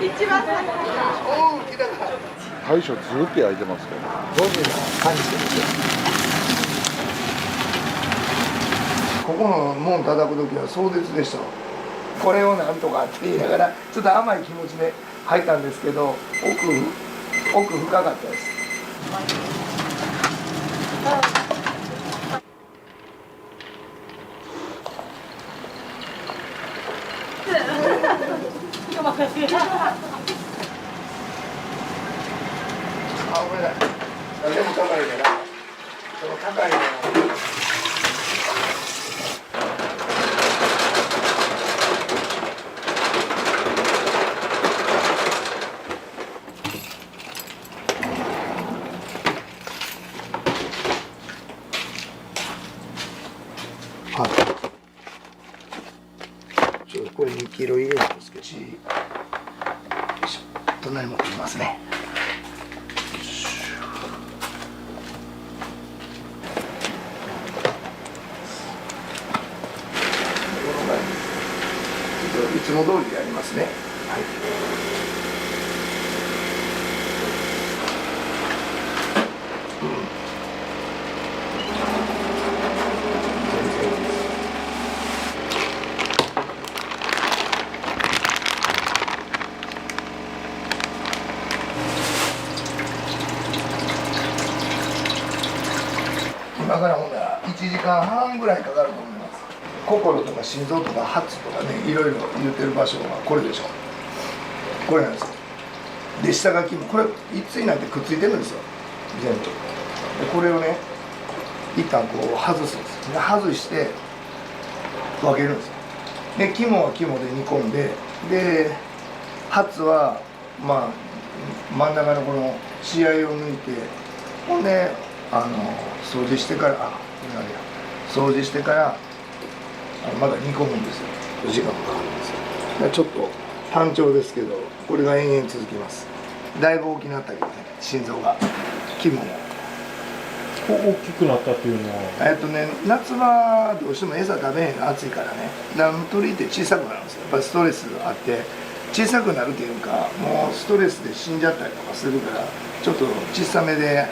一番最後。大将ずっと焼いてますけど。どういう感じですよ。ここの門叩く時は壮絶でした。これをなんとかって言いながらちょっと甘い気持ちで入ったんですけど、奥深かったです。あ、ごめんなさい。何でも高いから、その高いのを。はい。ちょっとこれ2キロ入れるんですけど、よいしょ、隣持ってきますね。いつも通りでやりますね。はい。今からほんなら1時間半ぐらいかかると思います。心とか心臓とかハツとかね、いろいろ言ってる場所はこれでしょ。これなんですよ。で、下書きもこれ一対になってくっついてるんですよ、全部。でこれをね、一旦こう外すんですよ。で外して分けるんですよ。で肝は肝で煮込んで、でハツはまあ真ん中のこの血合いを抜いて、ほんで掃除してから掃除してからまだ煮込むんですよ。時間がかかるんですよ。でちょっと単調ですけど、これが延々続きます。だいぶ大きくなったけどね、心臓が肝も大きくなったっていうのは夏場どうしても餌食べへんの暑いからね、鳥って小さくなるんですよ。やっぱりストレスがあって小さくなるっていうか、もうストレスで死んじゃったりとかするから、ちょっと小さめで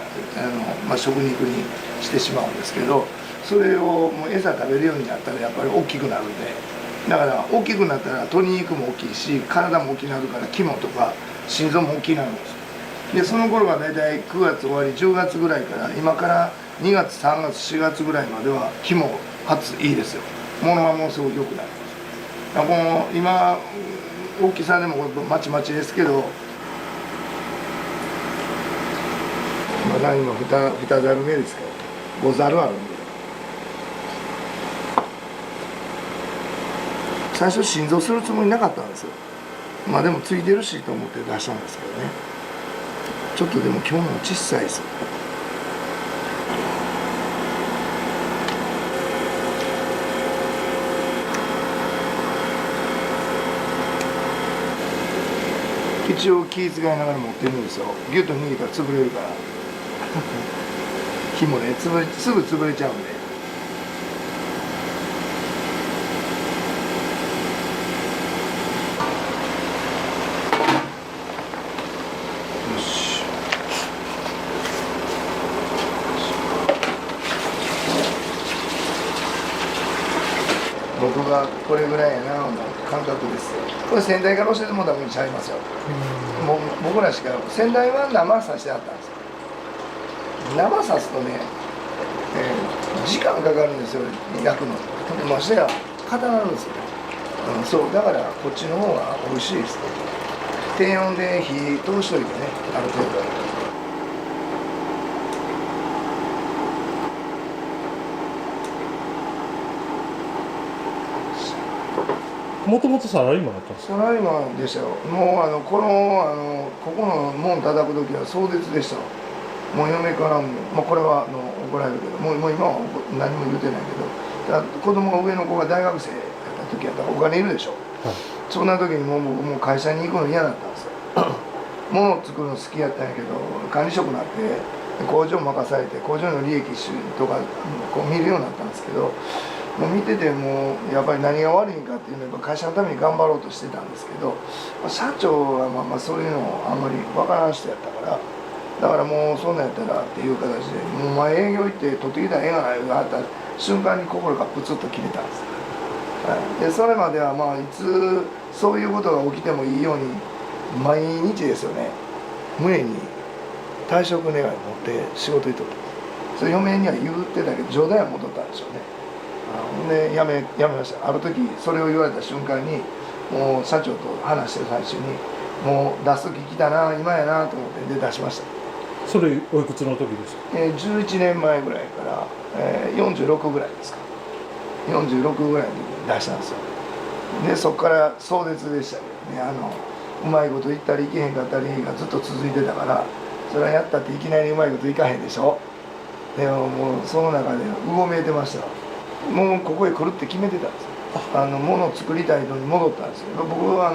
食肉にしてしまうんですけど、それをもう餌食べるようになったらやっぱり大きくなるんで、だから大きくなったら鶏肉も大きいし、体も大きくなるから肝とか心臓も大きくなるんですよ。でその頃が大体9月終わり10月ぐらいから、今から2月3月4月ぐらいまでは肝発いいですよ。ものはもうすごく良くなります。この今大きさでもまちまちですけど、まだ今2ざる目ですけど5ざるあるんで、最初心臓するつもりなかったんですよ。まあでもついてるしと思って出したんですけどね。ちょっとでも今日も小さいです。一応気遣いながら持ってるんですよ。ギュッと握ったら潰れるから火もねすぐ潰れちゃうんで。よし。僕がこれぐらいやな感覚です。これ先代から教えてもらったらちゃいますよ。もう僕らしか先代は生刺してあったんですよ。生刺すとね、時間かかるんですよ、焼くの。ましてや固なるんですよね。そうだからこっちの方が美味しいです。低温で火通しといてね、ある程度。もともとサラリーマンだったんですか？サラリーマンでしたよ。もうここの門叩く時は壮絶でした。もう嫁からも、これは怒られるけど、もう今は何も言うてないけど、子供が上の子が大学生やった時やったらお金いるでしょ、はい、そんな時にもう会社に行くの嫌だったんですよ物を作るの好きやったんやけど、管理職になって工場任されて工場の利益とかこう見るようになったんですけど、もう見ててもやっぱり何が悪いんかっていうのはやっぱ会社のために頑張ろうとしてたんですけど、社長はそういうのをあんまり分からん人やったから、だからもうそんなんやったらっていう形で、もう前営業行って取ってきたらええがないがあった瞬間に心がプツッと切れたんです。でそれまではいつそういうことが起きてもいいように毎日ですよね、胸に退職願い持って仕事行っとった。それ嫁には言ってたけど冗談は戻ったんでしょうね。でやめました。ある時それを言われた瞬間にもう社長と話してる最中にもう出す時来たな今やなと思って出しました。それおいくつの時ですか？11年前ぐらいから、46ぐらいですか、46ぐらいに出したんですよ。でそこから壮絶でしたけどね、うまいこと言ったりいけへんかったりがずっと続いてたから、それはやったっていきなりうまいこといかへんでしょ。でももうその中でうごめいてましたよ。もうここへ来るって決めてたんですよ。物を作りたいのに戻ったんですよ。僕は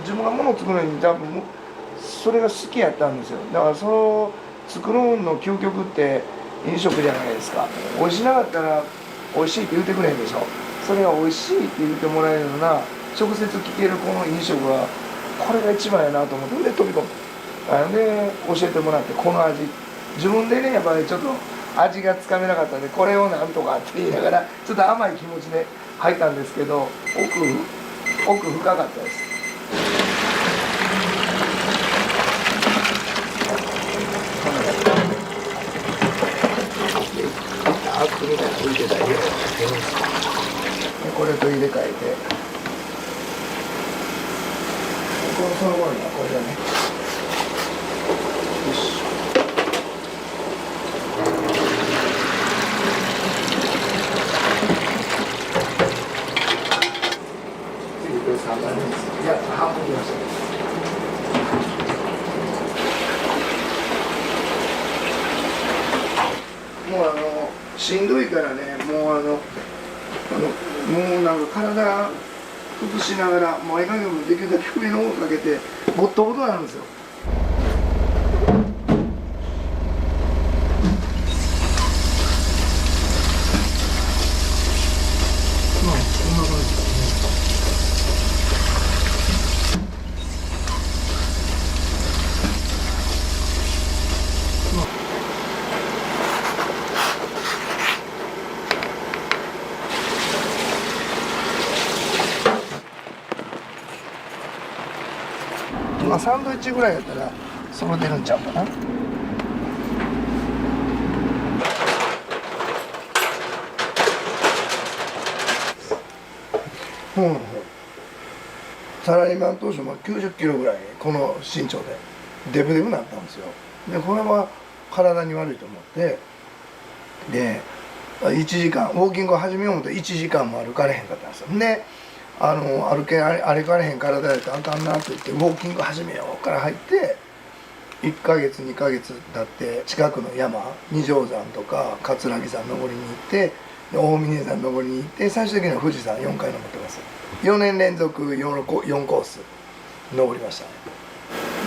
自分が物を作るのに多分それが好きやったんですよ。だからその作るの究極って飲食じゃないですか。美味しなかったら美味しいって言ってくれへんでしょ。それが美味しいって言ってもらえるような直接聞けるこの飲食はこれが一番やなと思ってで飛び込む。で教えてもらってこの味自分でねやっぱりちょっと味がつかめなかったんでこれをなんとかって言いながらちょっと甘い気持ちで入ったんですけど奥深かったです。アップみたいな浮いてたりこれと入れ替えてその頃にはこれだね。よし次これ3番目です。いや半分きました。もうしんどいからね、もうもうなんか体崩しながらもうええ加減もできるだけ首の方かけてボットボトなんですよ。こんな感じですね。サンドイッチぐらいやったら揃出るんちゃうかな。サラリーマン当初90キロぐらいこの身長でデブデブになったんですよ。でこれは体に悪いと思ってで1時間ウォーキングを始めようと1時間も歩かれへんかったんですよ。で歩かれへん体やったらあかんなと言ってウォーキング始めようから入って1ヶ月2ヶ月経って近くの山二条山とか桂木山登りに行って大峰山登りに行って最終的には富士山4回登ってます。4年連続 4コース登りましたね。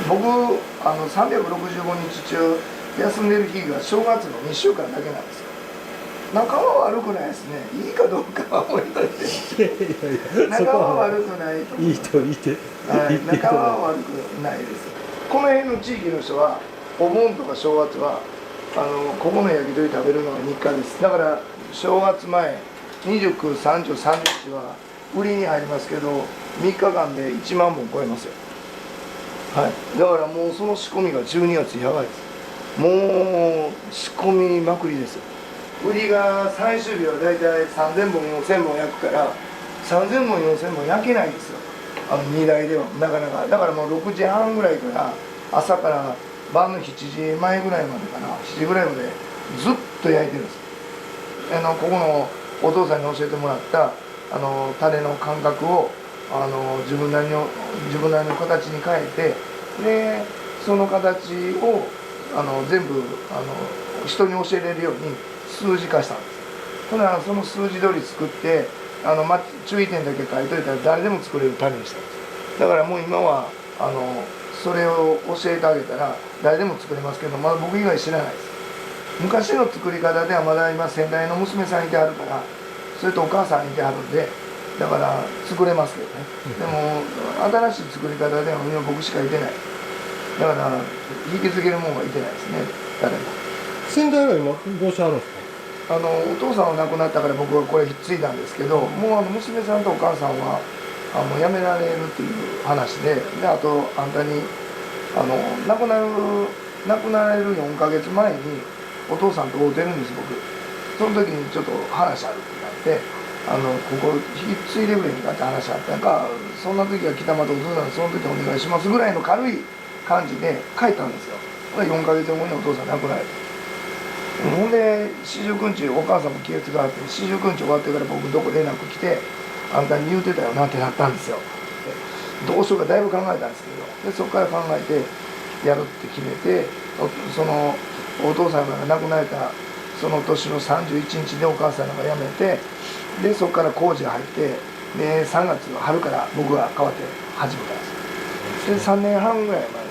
僕365日中休んでる日が正月の2週間だけなんですよ。仲は悪くないですね。いいかどうかは置いといて。仲は悪くないと思う。いい人いて、はい、仲は悪くないです。この辺の地域の人はお盆とか正月はここの焼き鳥食べるのが日課です。だから正月前29、30、31は売りに入りますけど3日間で1万本超えますよ。はい、だからもうその仕込みが12月やばいです。もう仕込みまくりですよ。売りが最終日はだいたい3000本4000本焼くから3000本4000本焼けないんですよ。荷台ではなかなか。だからもう6時半ぐらいから朝から晩の7時前ぐらいまでかな、7時ぐらいまでずっと焼いてるんです。ここのお父さんに教えてもらったタレの感覚を自分なりの形に変えてでその形を全部人に教えれるように数字化したんです。ほなその数字通り作って注意点だけ書いといたら誰でも作れるタレにしたんです。だからもう今はそれを教えてあげたら誰でも作れますけどまだ僕以外知らないです。昔の作り方ではまだ今先代の娘さんいてあるからそそれとお母さんいてはるんで、だから作れますけどね、でも新しい作り方では今僕しかいてない、だから引き継げるもんはいてないですね、誰も。先代は今どうしてあるんですか？お父さんは亡くなったから僕はこれ引っ継いだんですけど、もう娘さんとお母さんはもう辞められるっていう話で、あとあんたに亡くなられる4ヶ月前にお父さんと会うてるんです僕。その時にちょっと話あるってなってここ引き継いでくれんかって話あったんか、そんな時は北間とお父さんその時お願いしますぐらいの軽い感じで帰ったんですよ。4ヶ月後にお父さん亡くなられて、ほんで四十九日お母さんも気を使って四十九日終わってから僕どこ連絡来てあんたに言うてたよなってなったんですよ。どうしようかだいぶ考えたんですけど、でそこから考えてやるって決めて、そのお父さんが亡くなられたその年の31日でお母さんが辞めて、でそこから工事が入って、で3月の春から僕が代わって始めたんですよ。で3年半ぐらい前ですね。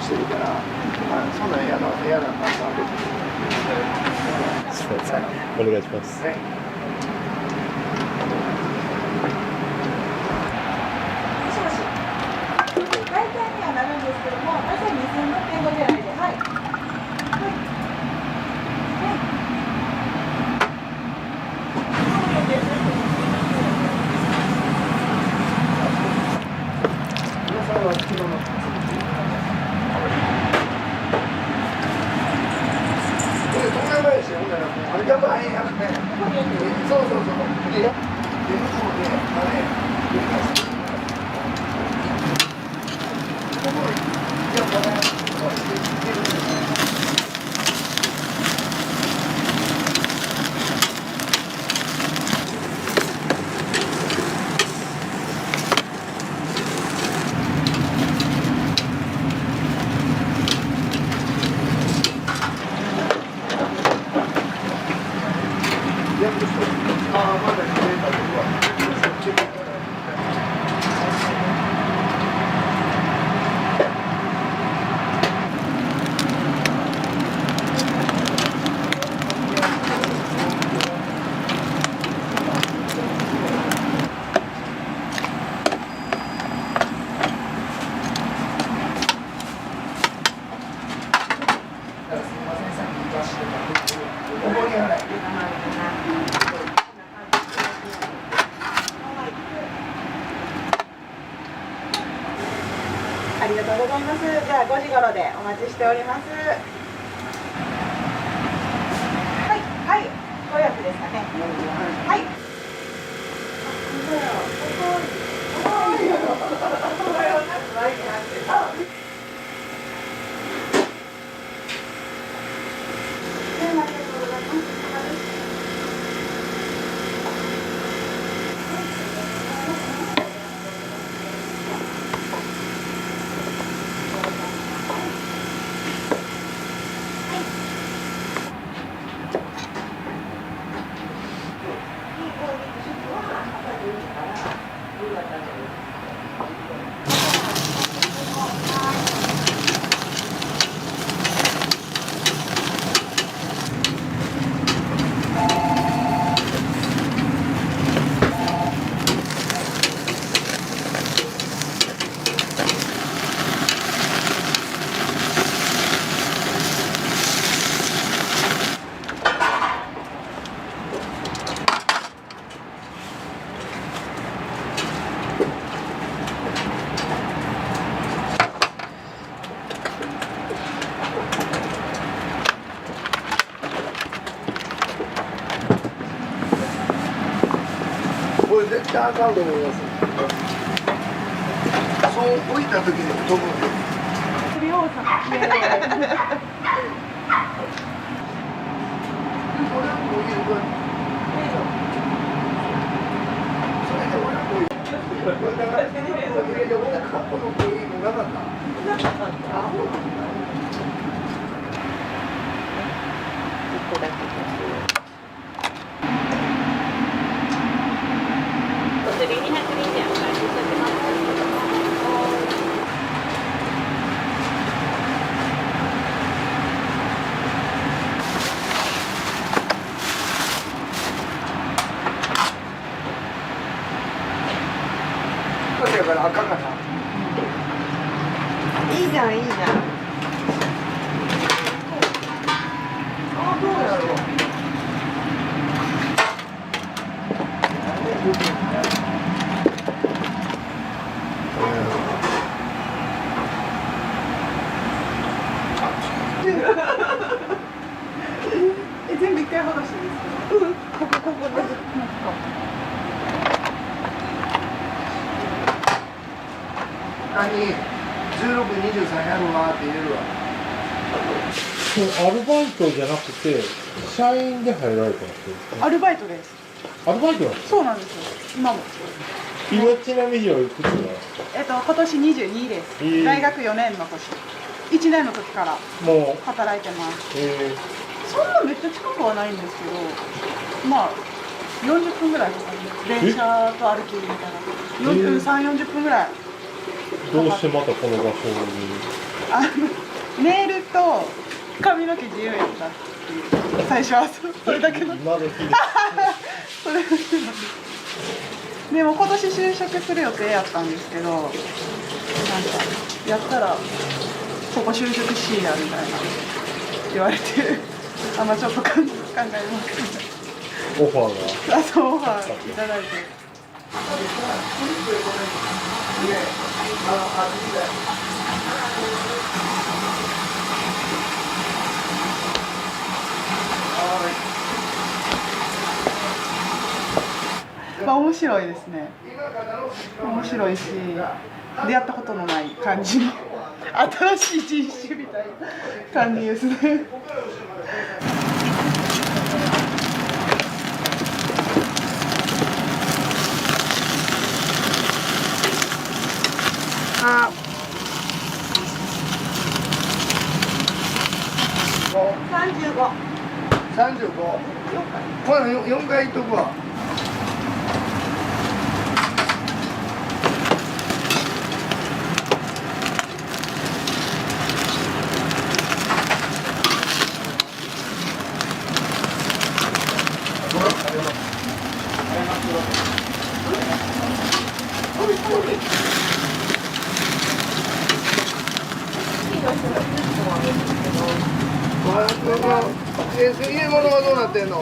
してるから、そんなん嫌だったらすみません。お願いします。ね。もしもし。大体にはなるんですけども、大体2650円で、はい。はい。皆さんは昨日のあれが前やね。そうそうそう。で、向こうで、ありがとうございます。じゃあ5時頃でお待ちしております。はい、はい、ご予約ですかね。はい。はい。あかんと思います。そう置いた時に飛ぶんで。栗大阪。ねこれはもういいよ。それで俺はもういい。これだから入れてこんなカップのコーヒーもなかった。あ、ほら。1個だけです。お釣り220円お返ししておきます。だから赤かな。いいじゃんいいじゃん。あ、どうやろう。全部一回剥がしていいですか。ここで。何16、23やるわって入れるわ。アルバイトじゃなくて、社員で入られたんですか？アルバイトです。アルバイトなんですか？そうなんですよ。今も。今ちなみにはいくつだ？今年22です。大学4年の年。1年の時からもう、働いてます。そんなめっちゃ近くはないんですけど、まあ40分ぐらいかかります。電車と歩きみたいな。3、40分ぐらい。どうしてまたこの場所に？ネイルと髪の毛自由やったっていう最初はそれだけの今時です。それだけなんですでも今年就職する予定やったんですけど、なんかやったらここ就職しやみたいな言われてまあちょっと考えますオファーが。そうオファーいただいて。まあ面白いですね。面白いし、出会ったことのない感じの新しい人種みたいな感じですね。あ。35。35。これ4回いっとくわ。入れ物はどうなってんの？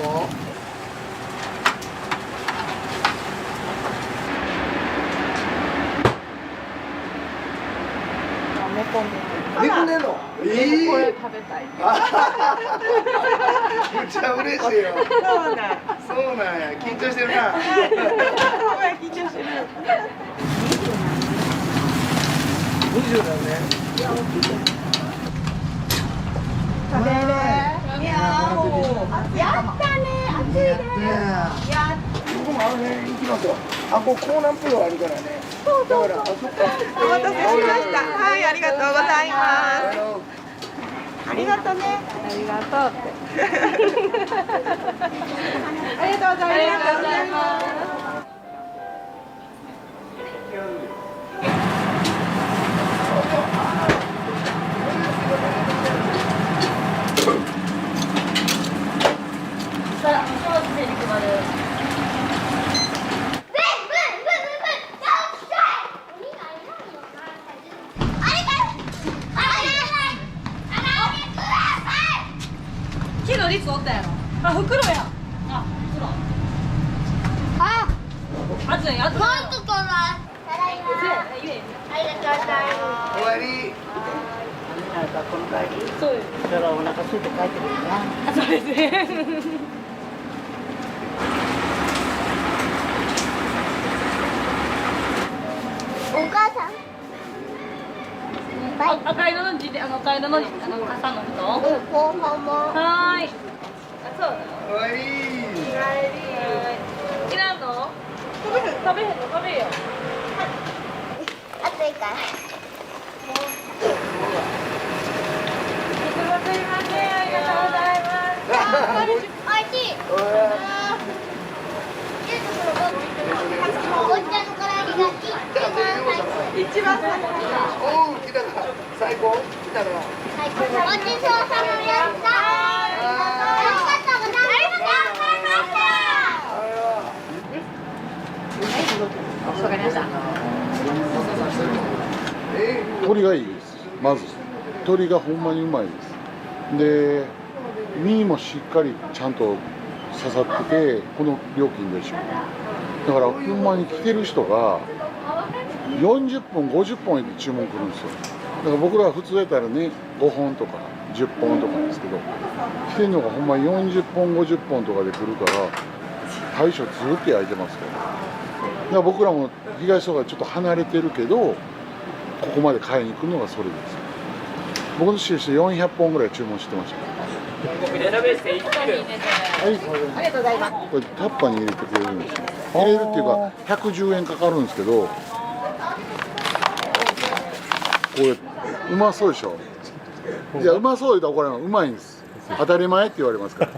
寝込んでんの？これ食べたい。めっちゃ嬉しいよ。そうなん。そうなんや。緊張してるな。緊張してる。20だね。食べれ。いやー、やったね。暑いね。僕もあの辺行きますよ。ここ江南プロあるからね。だからそっか。お待たせしました。はい、ありがとうございます。ありがとうね。ありがとうって。ありがとうございます。昨日リツおったやろ。袋や。袋。暑い暑い。もう一個はただいま。ありがとうございます。終わり。そうです。だからお腹空いて帰ってくるな。そうですね。赤色の字で、赤色の傘の人。後半も。はーい。そう。かわいい。いらんの？食べへんの？食べよ。暑いから。すいません、ありがとうございます。おいしい。おっちゃんの唐揚げが一番最高。おお、来たか。最高。来たか。ごちそうさまでした。ありがとうございました。わかりました。鶏がいいですまず鶏がほんまにうまいですで身もしっかりちゃんと刺さっててこの料金でしょだからほんまに来てる人が40本50本で注文来るんですよだから僕らは普通やったらね5本とか10本とかですけど来てるのがほんまに40本50本とかで来るから大将ずっと焼いてますからだから僕らも東とかちょっと離れてるけどここまで買いに行くのがそれです僕の知る人400本ぐらい注文してましたはいありがとうございます。これタッパーに入れてくれるんですよ入れるっていうか110円かかるんですけどこれうまそうでしょいやうまそう言うたら怒られますうまいんです当たり前って言われますから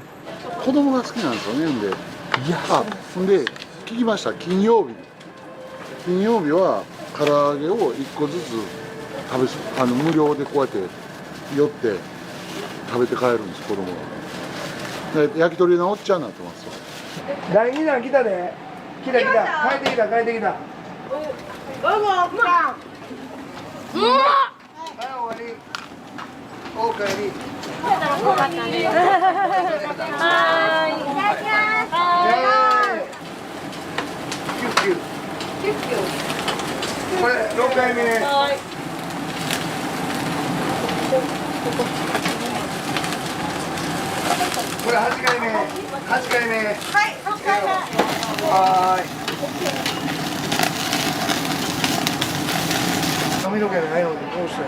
子供が好きなんですよねんでほんで聞きました金曜日は唐揚げを1個ずつ無料でこうやって寄って食べて帰るんです子供がで焼き鳥のおっちゃんになってますよ第2弾来たで。来た。帰ってきた。どうも。はい終わり。お帰り。はーい。いただきます。キュッキュッ。これ6回目。はーい。これ8回目。8回目。はい。8回目。はーい。髪の毛がないのでどうして？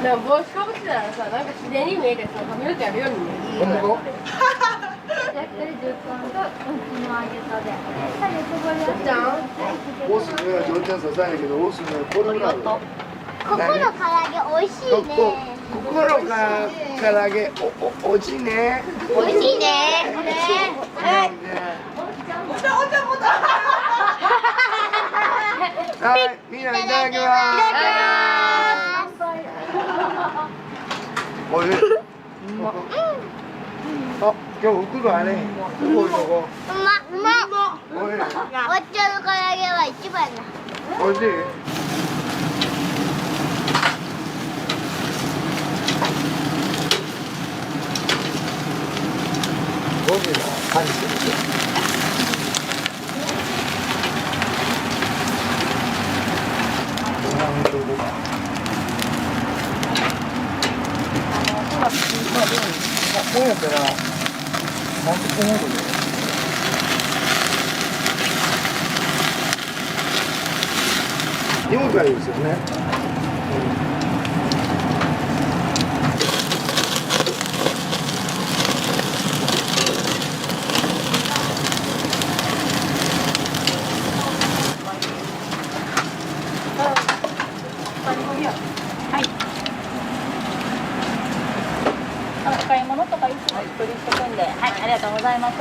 でも帽子かぶってたらさ、なんか自然に見えてさ、髪の毛あるように見える。本当？焼き鳥10本とうちの揚げそで。じゃん。おすすめはジョンちゃんささやけどおすすめはこれぐらい。ここの唐揚げ美味しいね。心から唐揚げおいしいね。美味しいね。これ。はい、みんないただきます。おいしい。あ、今日服がね、こういうとこ。うま。おいしい。おっちゃんの唐揚げは一番だ。おいしい。どういう感じですか。こうやったら30分ほどで4回ですよね。お買い物とかいつも取りしてくんで、はい、ありがとうございます。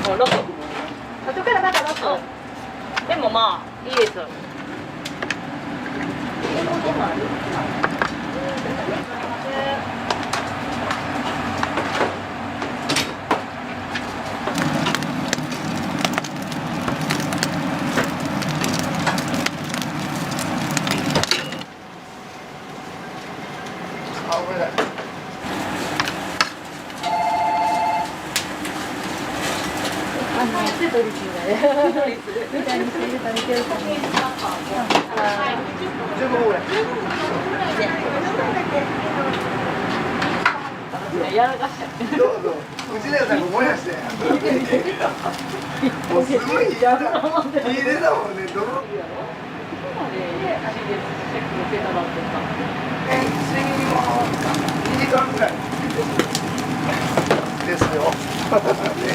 もう6。後からまた6。でもまあいいです。あ、これだ。15分ぐらい。やらかしちゃって。どうぞ。うちではさんも燃やして。もうすごいいい値段もんね、どので、あれで、チェック受けたらってさ。水も2時間ぐらいですよ。ね、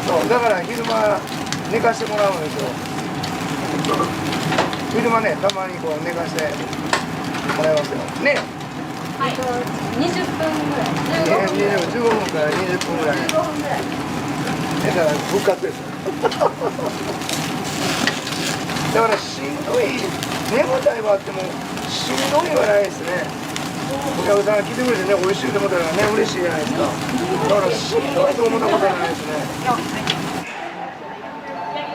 そうだから昼間寝かしてもらうんですよ。昼間ね、たまにこう寝かしてもらいますよ。ね。20分ぐらい。15分から20分ぐらい。15分ぐらい。だから復活です。だからしんどい、眠たいはあってもしんどいはないですね。お客さんが来てくれてね、美味しいと思ったらね、嬉しいじゃないですか。だからしんどいと思ったことはないですね。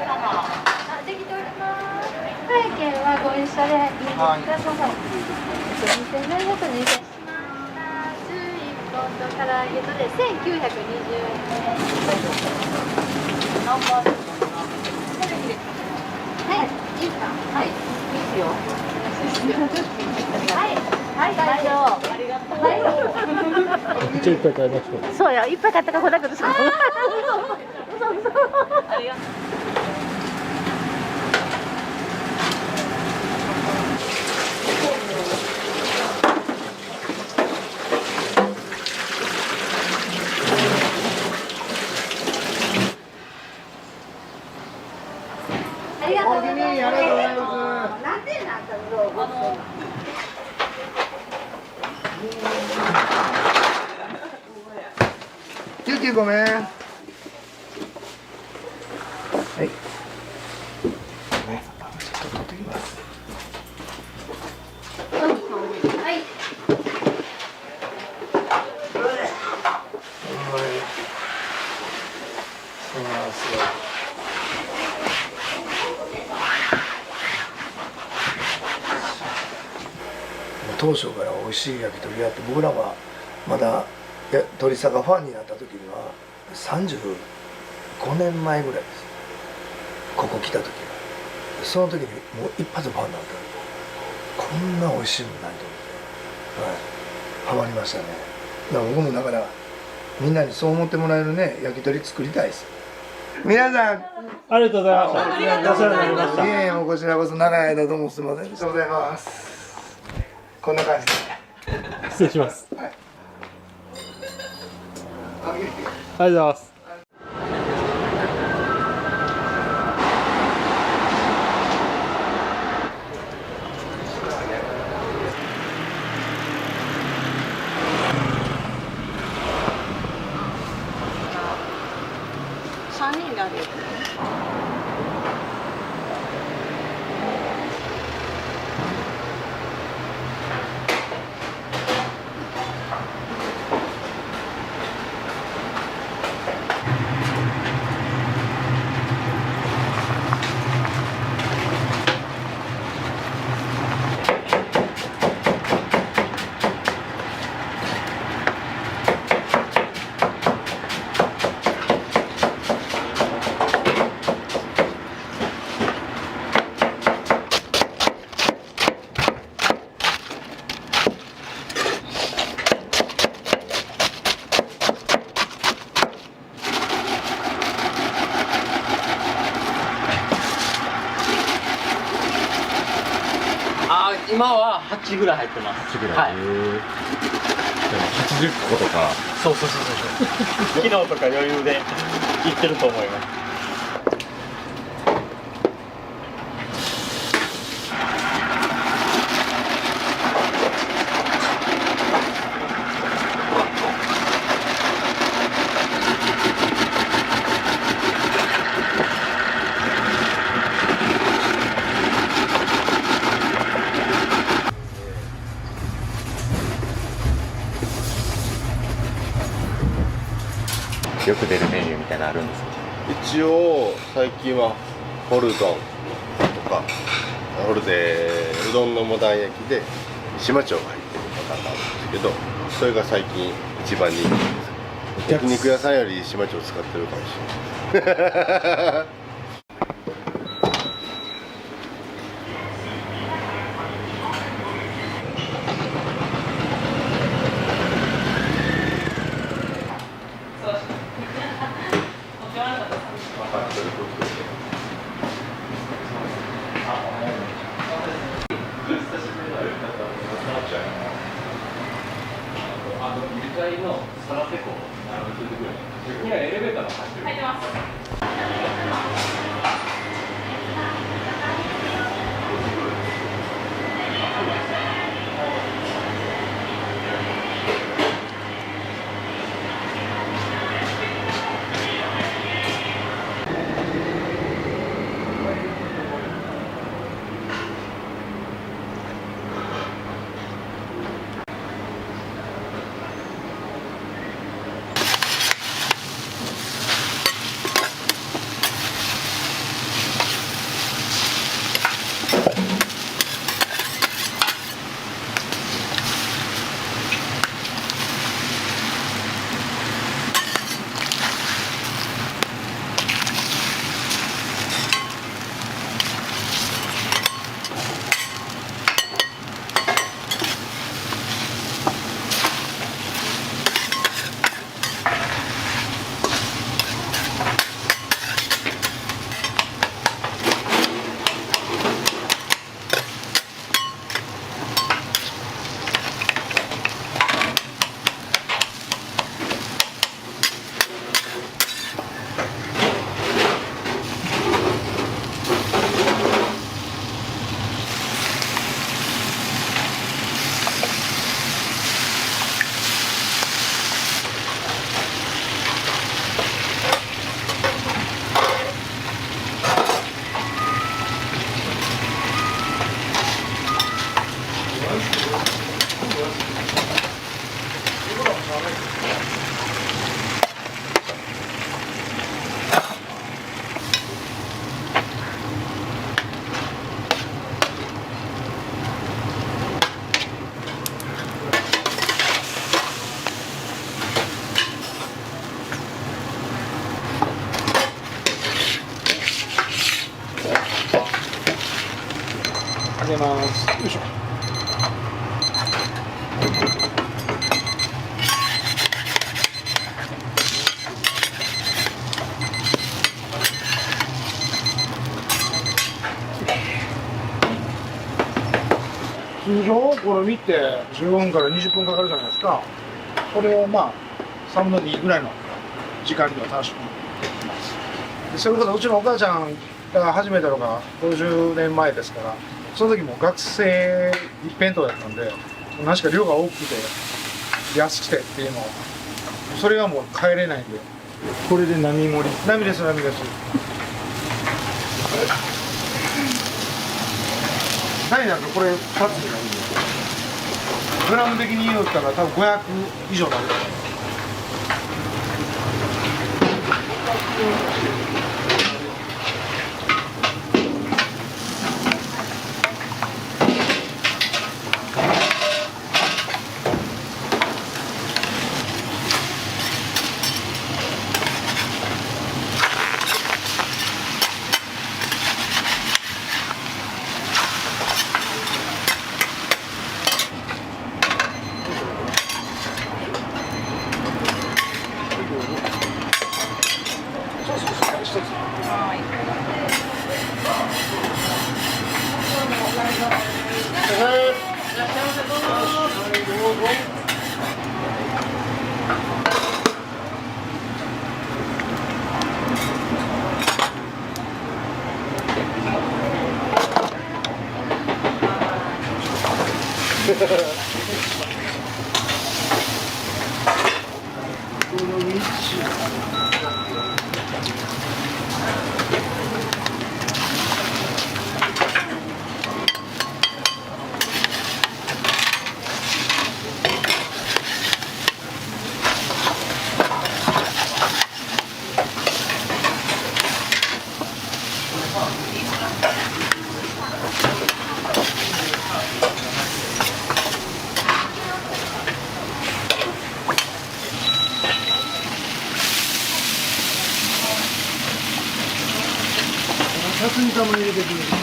あ、できております。会計はご一緒で入れてください。2720円しました。11本と唐揚げとで1920円。ナンバーですか？はい、いいですか？はい。いいですよ。はい、はい、大丈夫。ありがとう。一応いっぱい買いましょう。そうや、いっぱい買ったからこれだけどさ。ありがとう。ありがとうございます。ありがとうございます。なんでなんかどうキューキューごめん。はい。ね、ちょっと取ってきます。はい。当初から美味しい焼き鳥屋って僕らはまだ鳥坂ファンになった時には35年前ぐらいです。ここ来た時はその時にもう一発ファンになったこんな美味しいのないと思って、はい、ハマりましたね。だから僕もだからみんなにそう思ってもらえるね焼き鳥作りたいです。皆さんありがとうございました。お世話になりました。いえいえ、もうこちらこそ長い間どうもすみません。ありがとうございます。こんな感じで。失礼します。はい。ありがとうございます。3人であげる。今は8ぐらい入ってます。8ぐらい。はい。でも80個とか。そうそうそうそう。昨日とか余裕で行ってると思います。よく出るメニューみたいなのあるんですか？一応最近はホルドンとかホルでうどんのモダン焼きで島町が入ってるパターンがあるんですけど、それが最近一番人気です。焼肉屋さんより島町を使ってるかもしれない揚げます。よいしょ。通常これ見て15分から20分かかるじゃないですか。これをまあ3分の2ぐらいの時間には短縮できます。でそれこそうちのお母ちゃんが始めたのが50年前ですから、その時も学生一辺倒だったんで、何しか量が多くて安くてっていうのを、それはもう帰れないんで。これで並盛り。波です波です。大なんかこれ2つになるんで、グラム的に言うたら多分500以上になると思います。さつ煮玉入れていくんですか。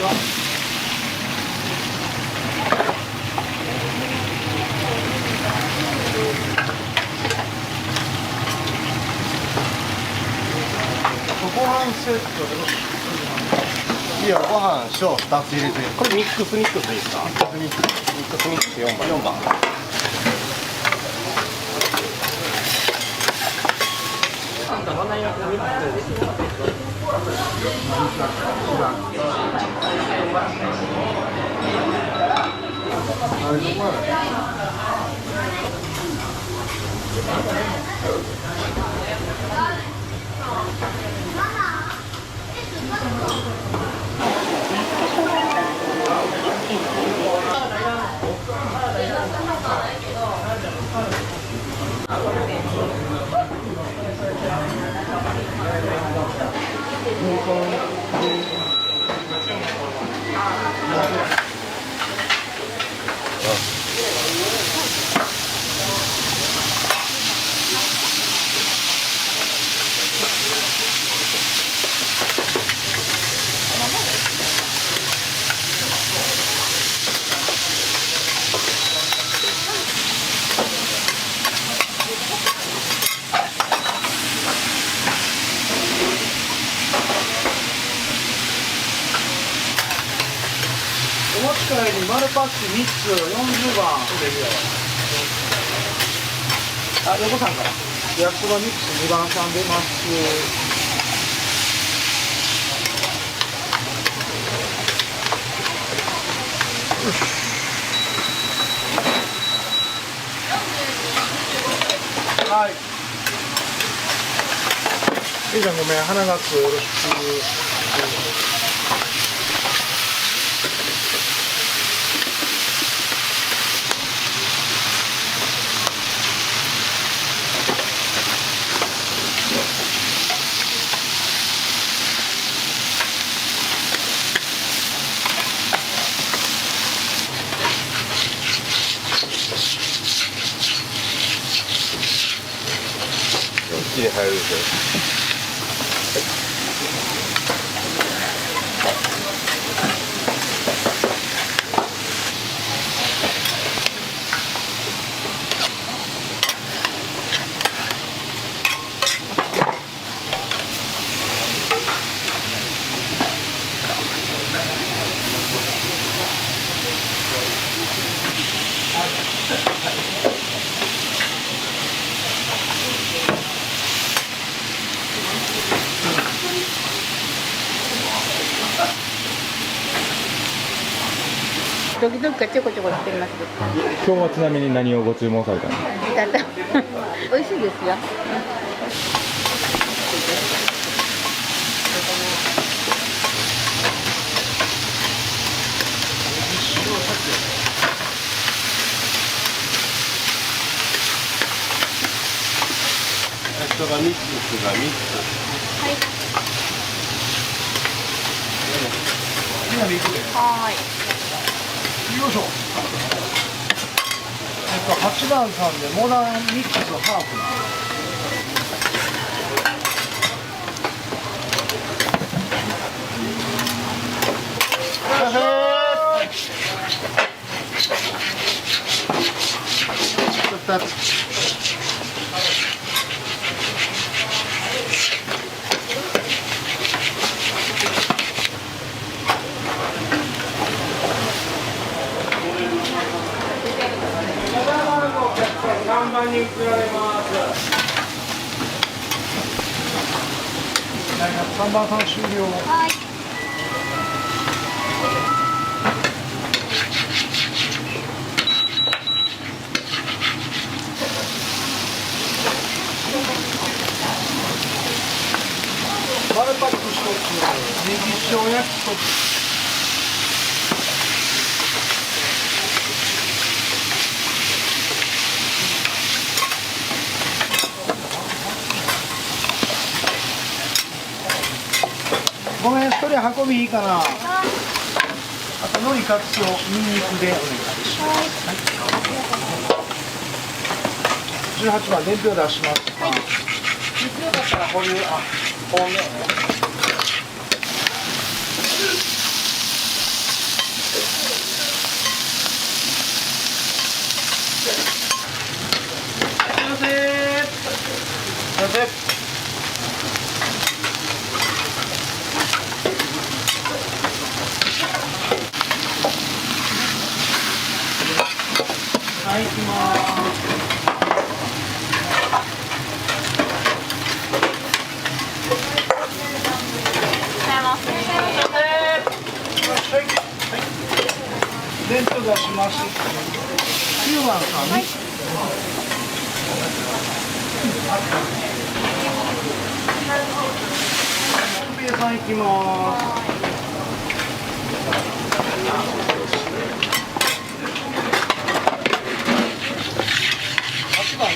こご飯セットでいや、ご飯、小2つ入れて。これミックスミックスでいいですか？ミックスミックス4番。4番。お持ち帰り丸パック3つ40番。あ、横さんから焼きそばミックス2番さん出ます。はい。いいじゃん、ごめん、花夏よろしく。一気に入るでしょ。時々ちょこちょこしてます。今日はちなみに何をご注文されたの？美味しいですよ。焼きそばミックスが3つ。はい。よいしょ。8番さんでモダンミックスハーフ。2つ。看板に移られます。3番さん終了。はい。丸パック1つ、ネギ塩焼きそば。ごめん、1人運びいいかな。あと海苔カツオ、ニンニクでお願いします。18番、伝票出します。必要だったらこういう、多め。すいません。すいません。弁当出します。9番さん。はい。福兵衛さん行きます。8番。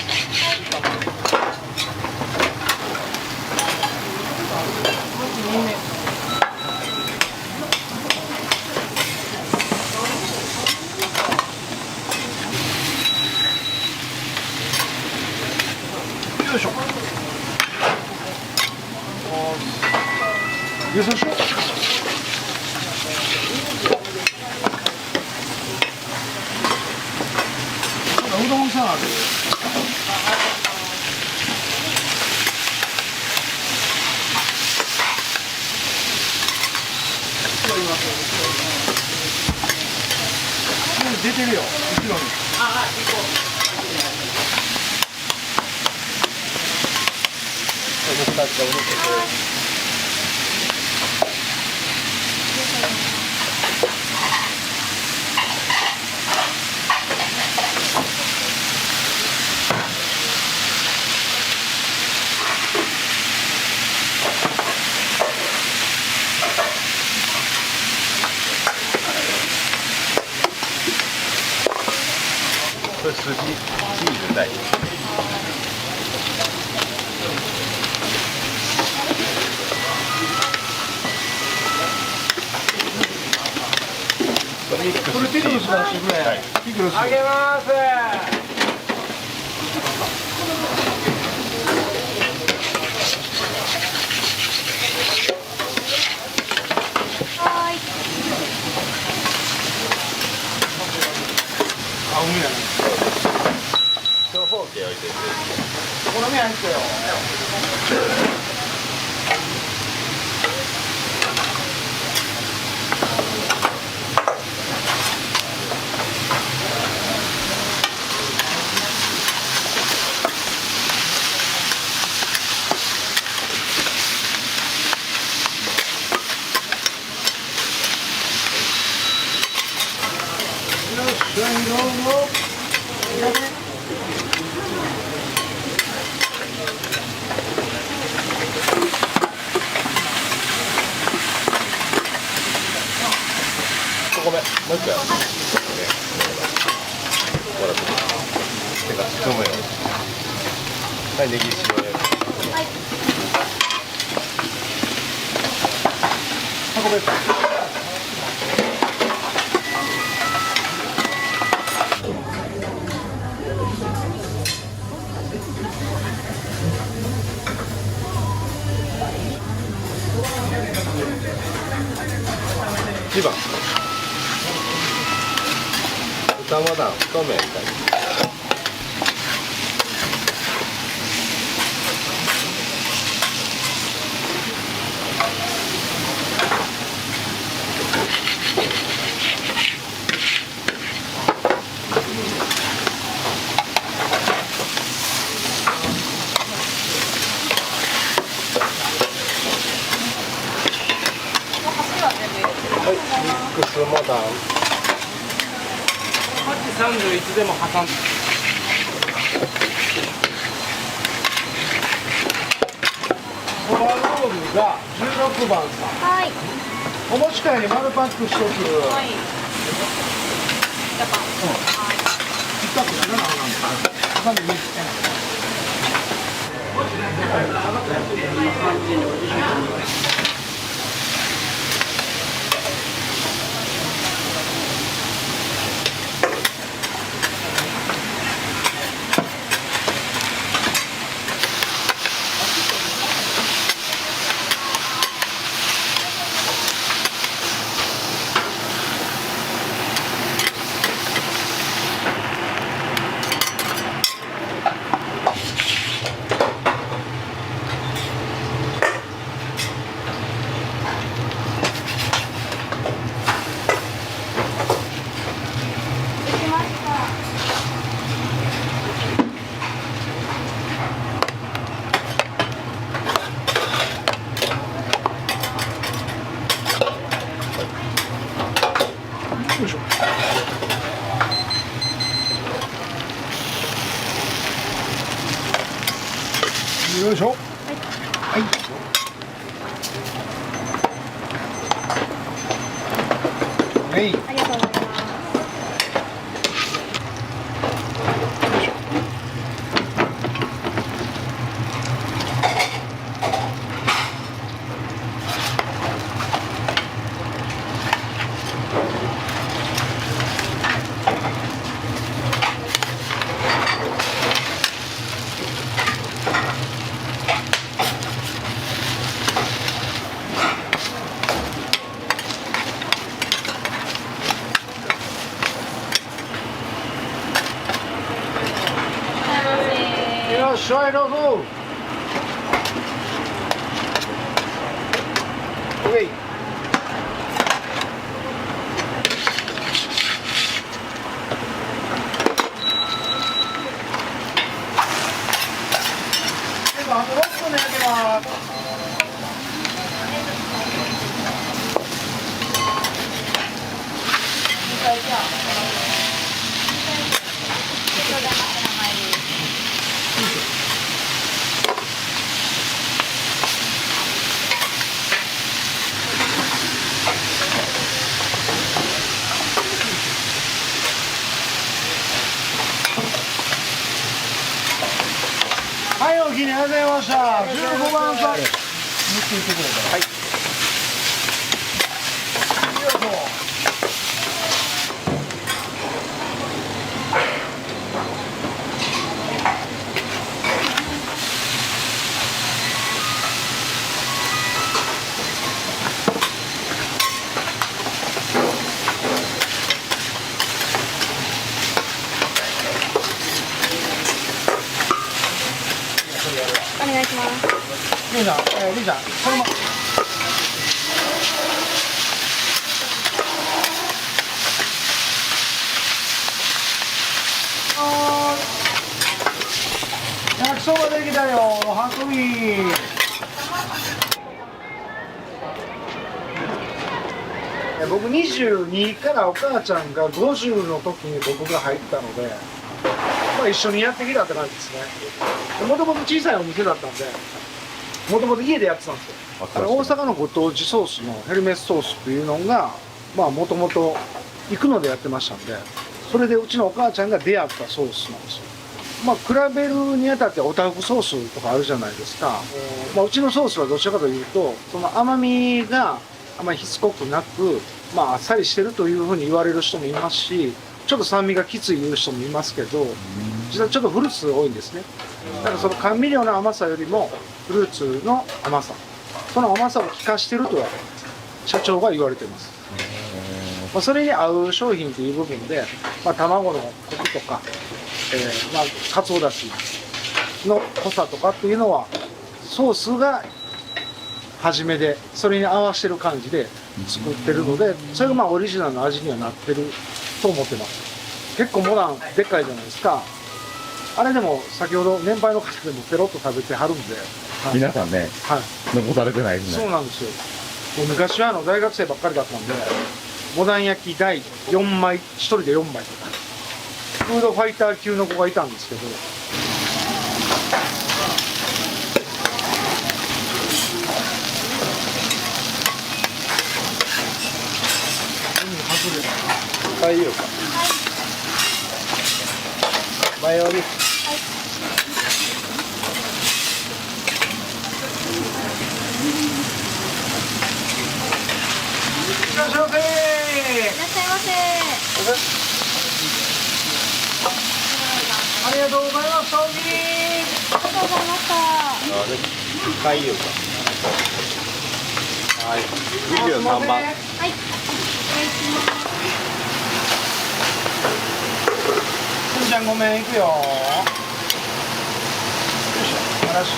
よいしょ。よいしょ。うどんさんある。出てるよ、後ろに。僕たちが踊ってくれる。これ筋チーズ大。これピクルス出してくれ。はい、ピクルス。あげます。はい。あ、海やな。長方形置いてる。お好み入ったよ。ごめん、もう一回。ほら、手が包むよ。はい、ネギ塩で。はい。運べ。1番豚まだ太麺みたいな。はい、ミックスモダン。サンドいつでも挟んで。オーバーロールが16番さん。はい。お持ち帰り丸パック1つ。はい。ジャパン。はい。ピックアップ7なんですか。挟んで3つ。よいしょ。はい。はい。ありがとうございます。いらっしゃい、どうぞ。はい。あと6分で焼けます。はい、お気にありがとうございました。15番さん。はい。よいしょ。お願いします。りゅうちゃん、りゅうちゃん、そのまま。焼きそばできたよ、運び。僕22からお母ちゃんが50の時に僕が入ったので、まあ、一緒にやってきたって感じですね。もともと小さいお店だったんで、もともと家でやってたんですよ。大阪のご当地ソースのヘルメスソースっていうのがまあもともと行くのでやってましたんで、それでうちのお母ちゃんが出会ったソースなんですよ。まあ比べるにあたっておたふくソースとかあるじゃないですか。まあ、うちのソースはどちらかというとその甘みがあまりしつこくなく、まああっさりしてるというふうに言われる人もいますし、ちょっと酸味がきつい言う人もいますけど、実はちょっとフルーツ多いんですね。だからその甘味料の甘さよりもフルーツの甘さ、その甘さを効かしてるとは社長が言われています。まあ、それに合う商品という部分で、まあ、卵のコクとか、まあ、かつおだしの濃さとかっていうのはソースが初めでそれに合わせてる感じで作ってるので、それがまあオリジナルの味にはなってると思ってます。結構モダンでっかいじゃないですか。あれでも先ほど年配の方でもペロッと食べてはるんで、はい、皆さんね、はい、残されてないですね。そうなんですよ。もう昔は大学生ばっかりだったんで、モダン焼き台4枚、1人で4枚とか、フードファイター級の子がいたんですけど、はいよか。前折り。いらっしゃいませ。いらっしゃいませ。ありがとうございました。おにぎり。ありがとうございました。はいよか。はい。23番。はい。お願いします。すんちゃんごめん、行くよ。よいしょ。よろしく。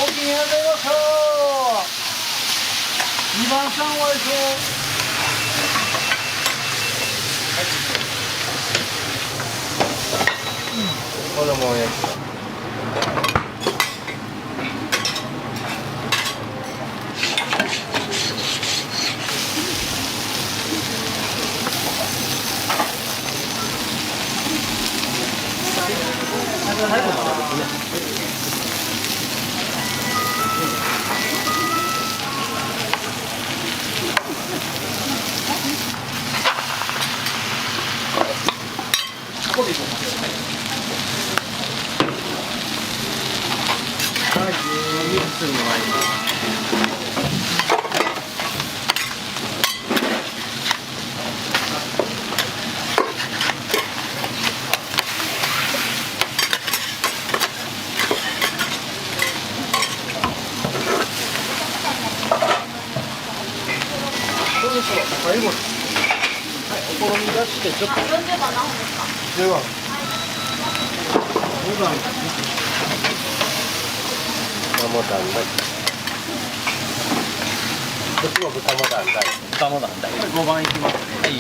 お気に入りましょう。2番さんはでしょ。子供焼き。最後までですね。はい、3つもらいます。そろそろ最後に、はい、お好み出してちょっと。40番何本ですか？10番。5番。豚もだんだい。こっちも豚もだんだい。豚もだんだい。5番いきますね。はい。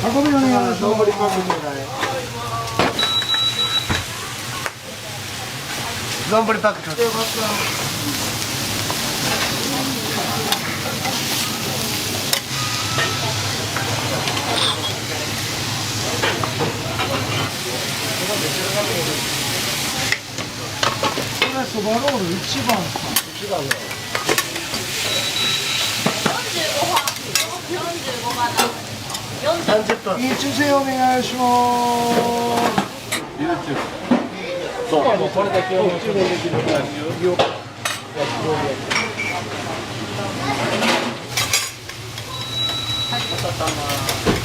運びお願いします。丼パックお願い。丼パックちょっと。これそばロール1番さ。1番ね。45番だ。30分。いい抽選お願いします。そう、もうこれだけを。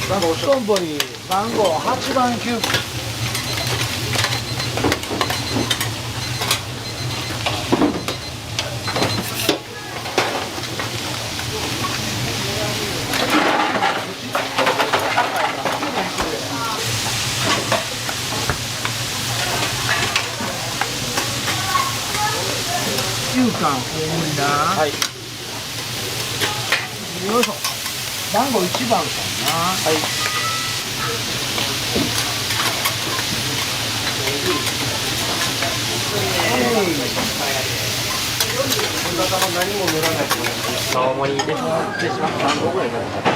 なんかおしとんぼに番号8番9。9巻大盛りな。はい。よいしょ。番号1番かな。はい。何も塗らないと思います。青森でしまった。3個ぐらいになっちゃった。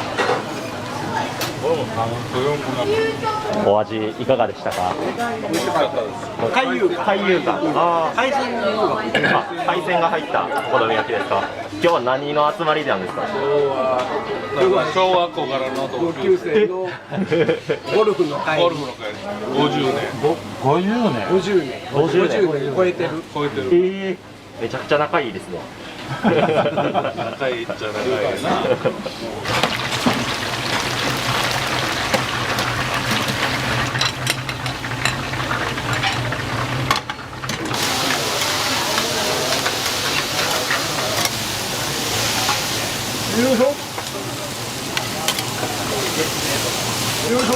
お味いかがでしたか？海遊館。ああ、海鮮海鮮が入ったお好み焼きですか？今日は何の集まりなんですか？小学校からの同級生のゴルフの会。50年超えてる。めちゃくちゃ仲いいですね。仲いいっちゃ仲いいな。よいしょ。よいしょ。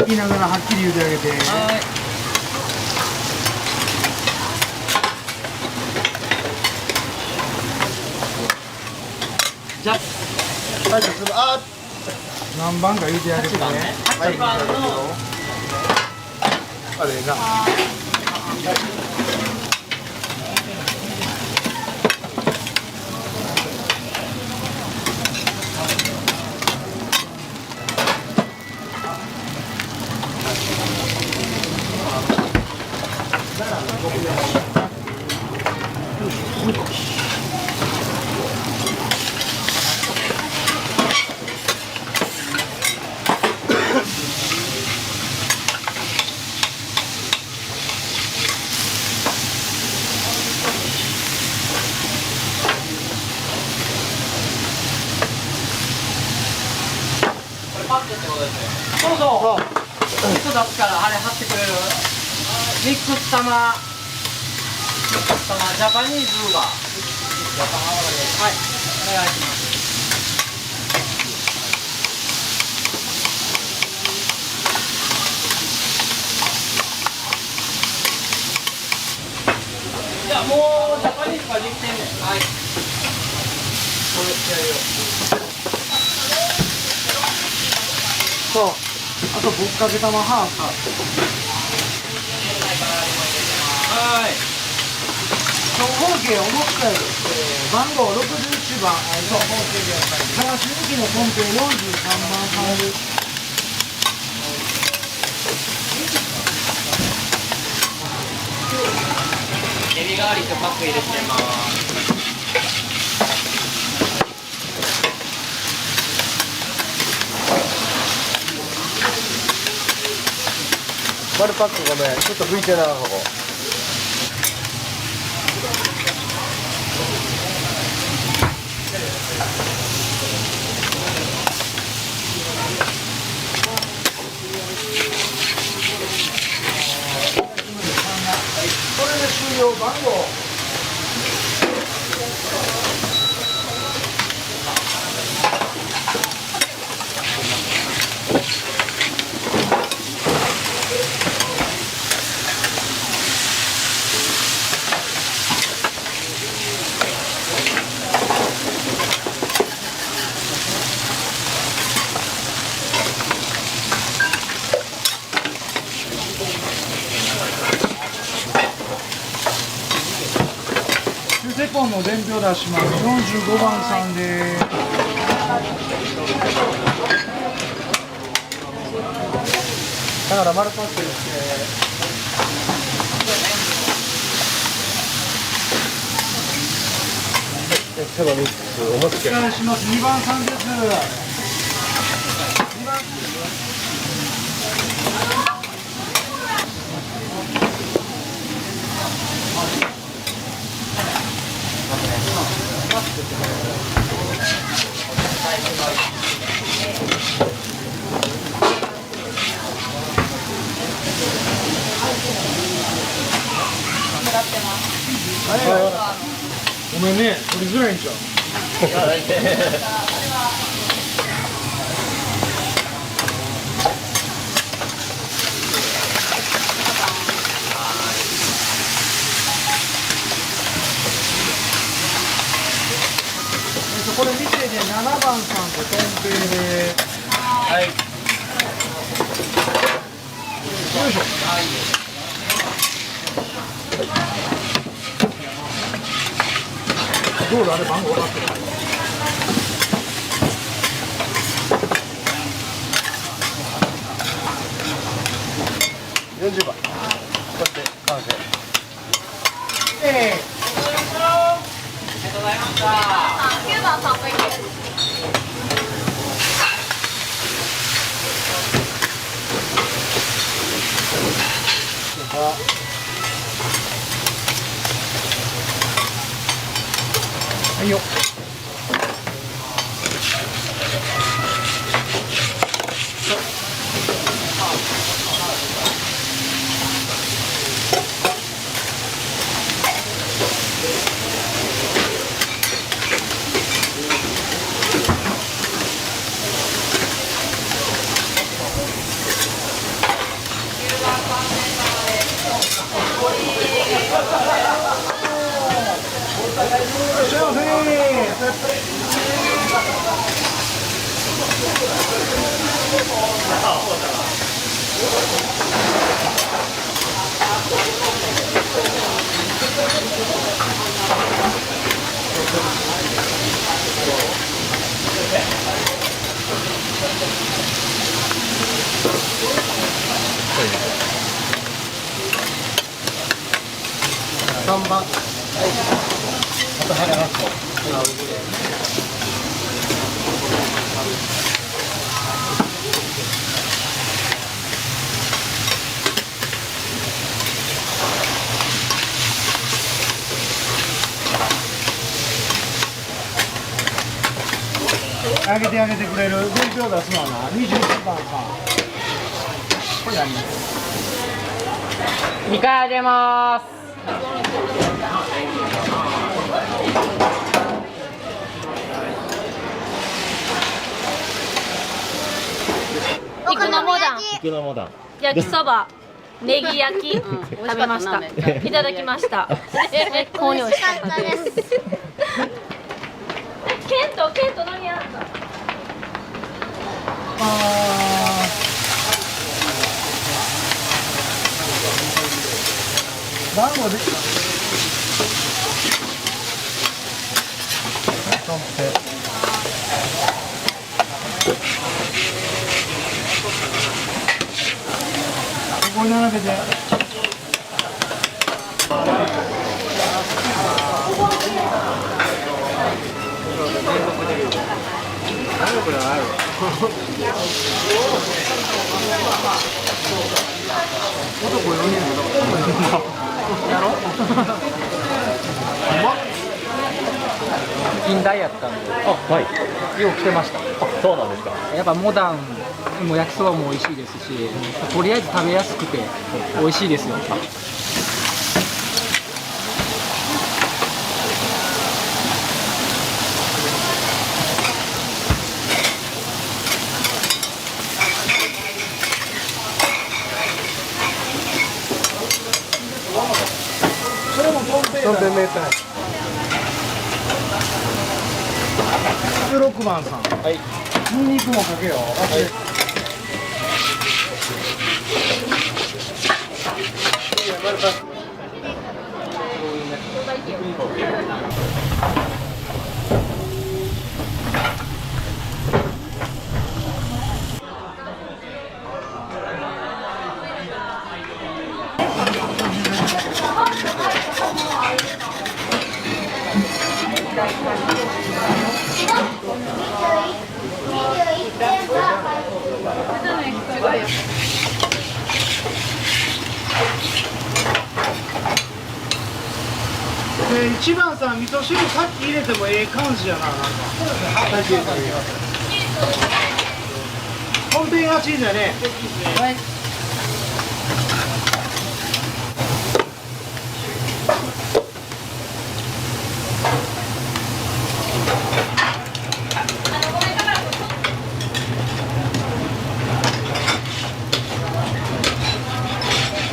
言いながらはっきり言うてあげて。じゃあ何番か言うてあげてね。8番のあれな。そうそう。人出すからあれ貼ってくれる。ミックス玉。ジャパニーズウーバー。はい。お願いします。いやもうジャパニーズができてんねん。はい。これやるよ。そう。あとぶっかけ玉ハーフ。はい。長方形思ったより、番号61番、そう、探し抜きのコンペ43番入る。エビ代わりとパック入れてます。丸パックごめん、ちょっと拭いてな、ここ。これで終了、番号。セコンの伝票出します。45番さんです。だから丸パックですね。セバミックスお持ちお願いします。2番さんです。2番。ごめんね、取りづらいんじゃん。これ見てね、7番番さんととんぺいで。はい。よいしょ。どうだあれ番号分かってる。40番。こうやって完成。9番3分です。はいよ。3番。また入らなくて。あげてあげてくれる伝票出すのはな21番さん。これ何2回あげます。肉のモダン、肉のモダン。焼きそば、ネギ焼き、食べました。いただきました。最高に美味しかったです。ケント何やった？番号で。ここに並べて。近代やったんで、はい。よう来てました。そうなんですか。やっぱモダンも焼きそばも美味しいですし、とりあえず食べやすくて美味しいですよ。それもとんぺい明太。16番さん。はい。ニンニクもかけよう。はい。1番さん、味噌汁さっき入れてもええ感じやな、なんか。本編がチーズやね。はい。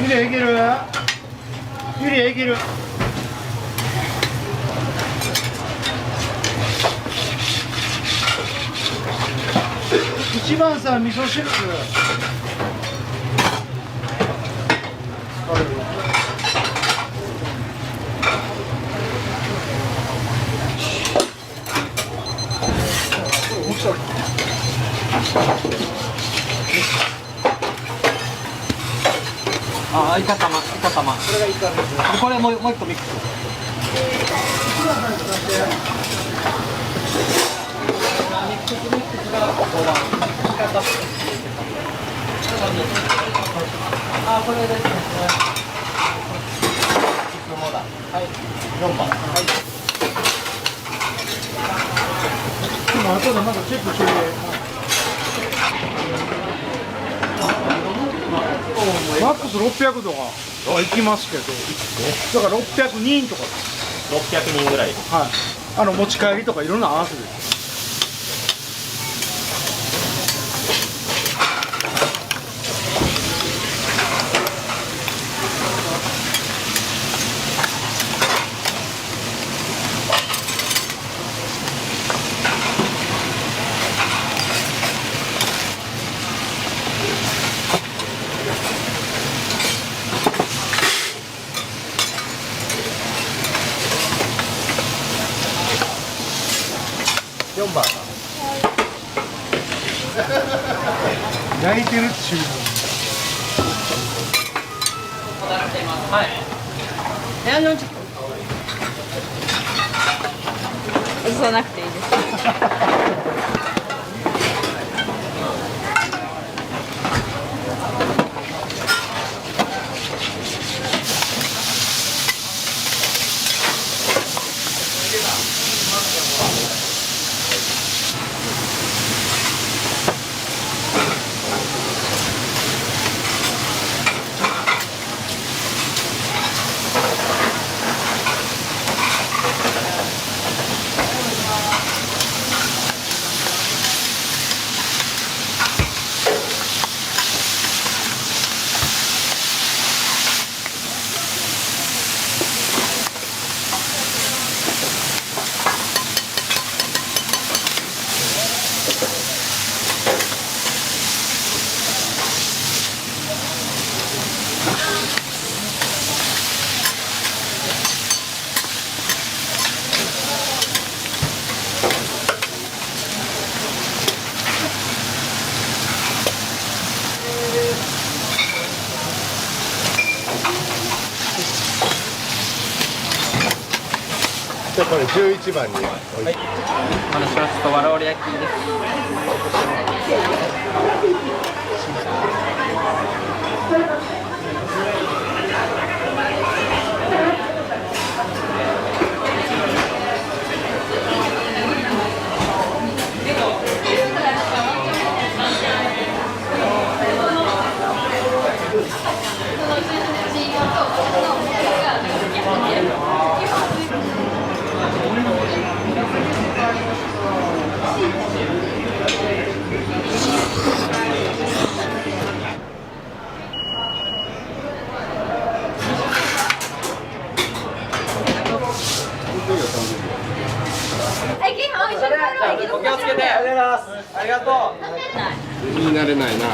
ゆりいける？ゆりいける？一番さ味噌汁。あ、イカ玉、イカ玉。これがイカですね。これもう一個ミックス。あ、これですね。はい、4番。はい。でも後でまだチェックしてマックス600とかはいきますけど、だから600人とか600人ぐらい。はい、持ち帰りとかいろんな合わせて。4番。焼いてるっちゅうの。はい。映さなくていいです。じゃあこれ11番に。はい。お話しますとわらおり焼きです。お気をつけて。ありがとうございます。ありがとう。言い慣れないな。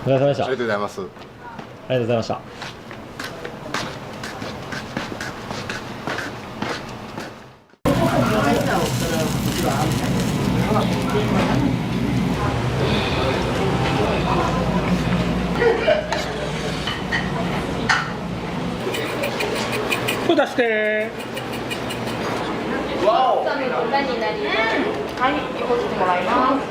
お疲れ様でした。ありがとうございます。ありがとうございました。これ出して。わお。何になります。はい、移行してもらいます。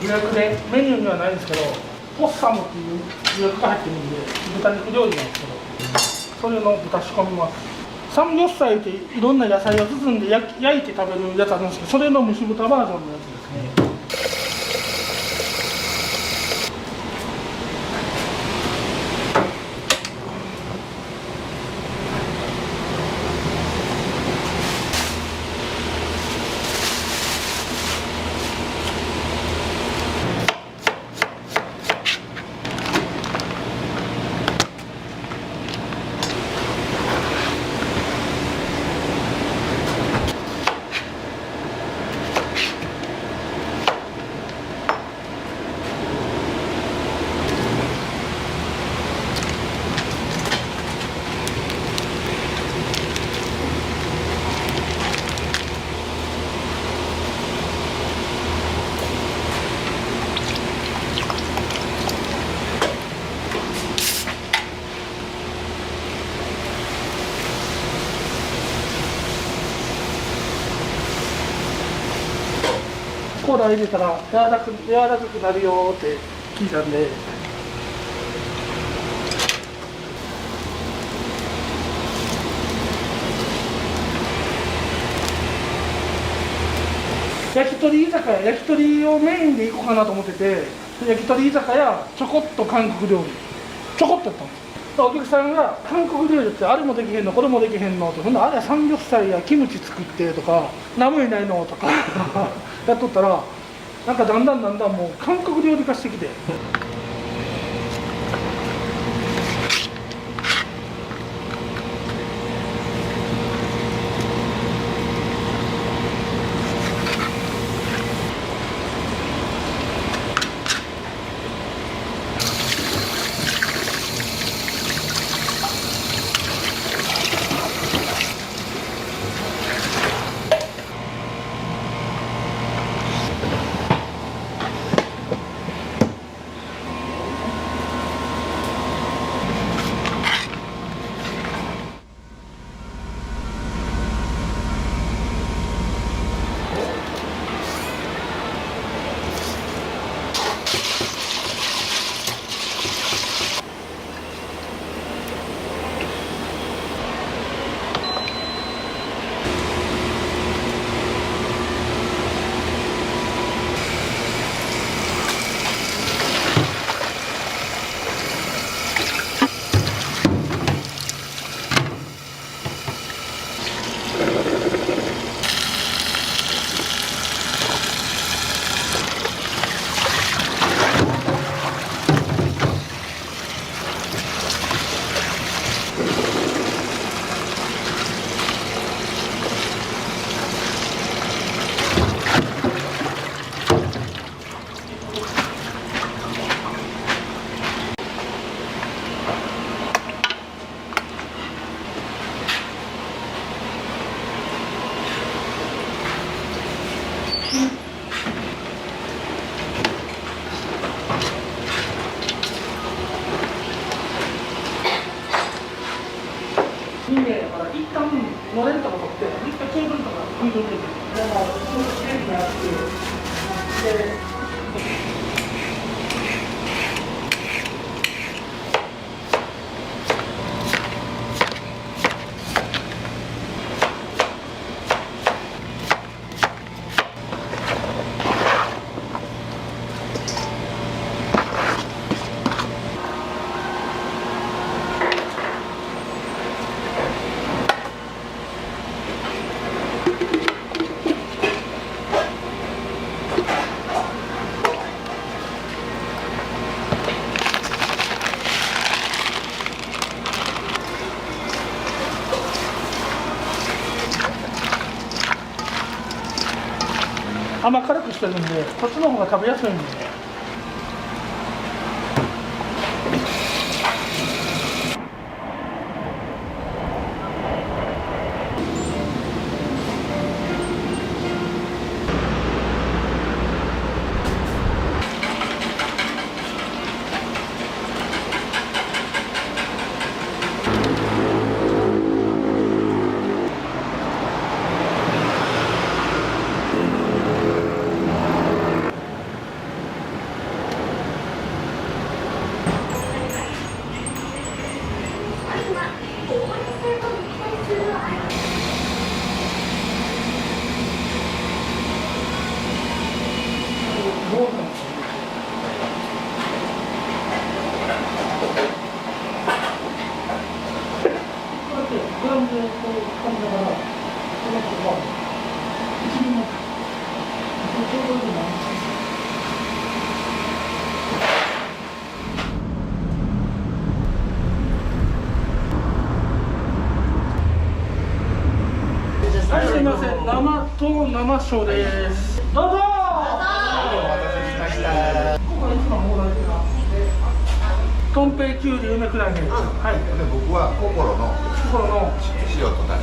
予約でメニューにはないんですけど、ポッサムっていう予約が入ってるんで、豚肉料理なんですけど、それの豚仕込みます。サムギョプサルっていろんな野菜を包んで焼いて食べるやつあるんですけど、それの蒸し豚バージョンのやつですね。コーラ入れたら柔らかくなるよって聞いたんで、焼き鳥をメインで行こうかなと思ってて、焼き鳥居酒屋ちょこっと韓国料理ちょこっとやったんです。お客さんが韓国料理ってあれもできへんのこれもできへんのって、ほんならあれサムギョプサルやキムチ作ってとかナムいないのとかやっとったら、なんかだんだんもう韓国料理化してきて。人間やから一旦のれんとか取って一回テーブルとか拭いといて、でもうきれいにやってで甘辛くしてるんで、こっちの方が食べやすいんで。はい、すみません、生と生小です。どうぞ。とんぺいきゅうり梅クラゲ。はい。で僕は心の塩とタレ。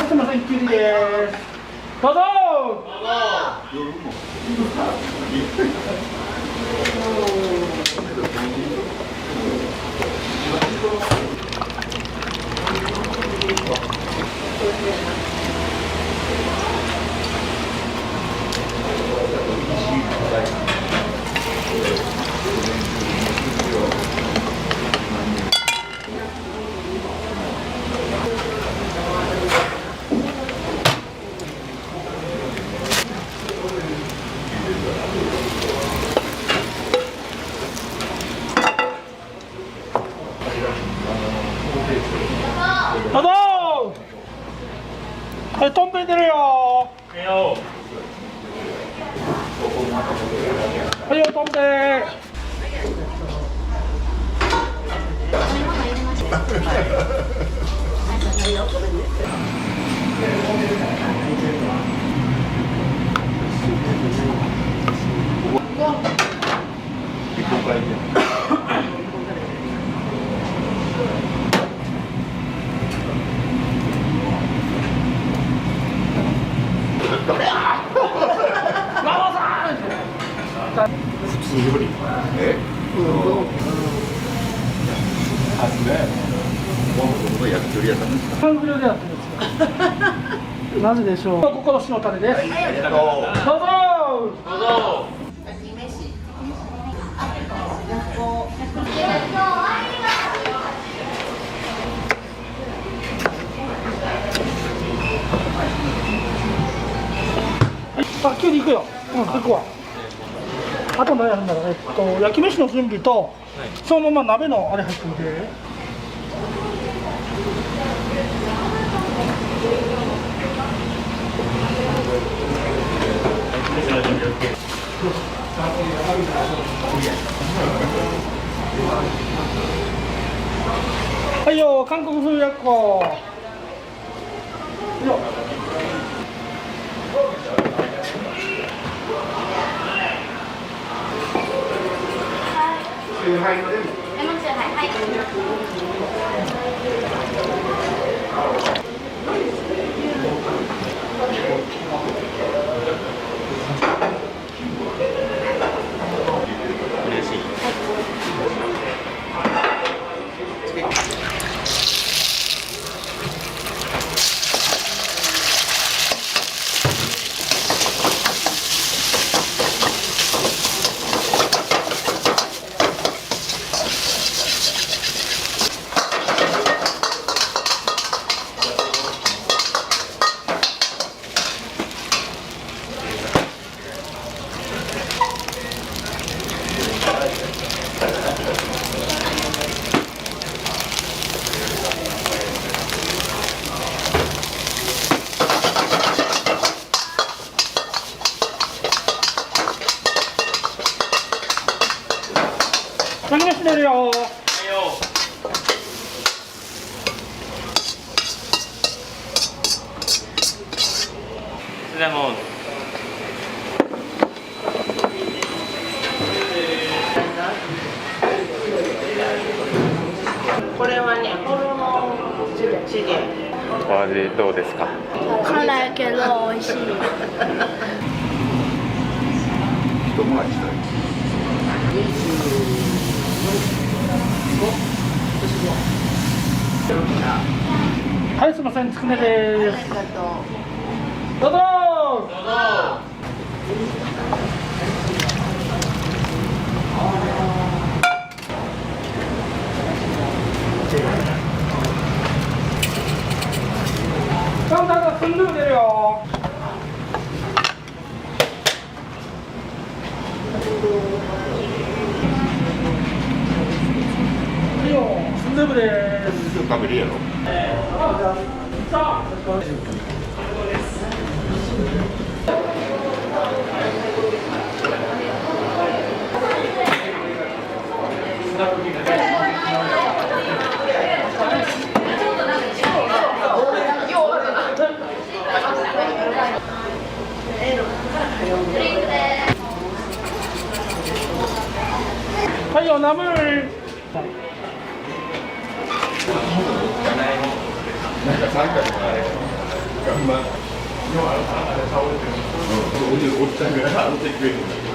すみません、きゅうりです。どうぞ。どうぞ。はい、とんぺい出るよ。はいよ、とんぺい。普通より僕が焼き鳥屋さんですか。韓国料理やってるんですよ。なぜでしょう。ここの塩タレです。どうぞ。どうぞ。あ、きゅうりいくよ。うん、行くわ。あと何やるんだろう。焼き飯の準備と、そのまま鍋のあれ入ってるんで。はいよ、韓国風やっこ。よ。レモンチューハイ、はい。嬉しい。ございます。これはね、ホルモンチゲ。お味どうですか？辛いけど美味しい。一回りしたい。はい、すみません、つくねです。どうぞ。カウンターがスンドゥブ出るよ。いいよ、スンドゥブです。食べるやろ。はいよ、ナムル。なんか三角のあれ。おっちゃんが洗ってくれるんだけど。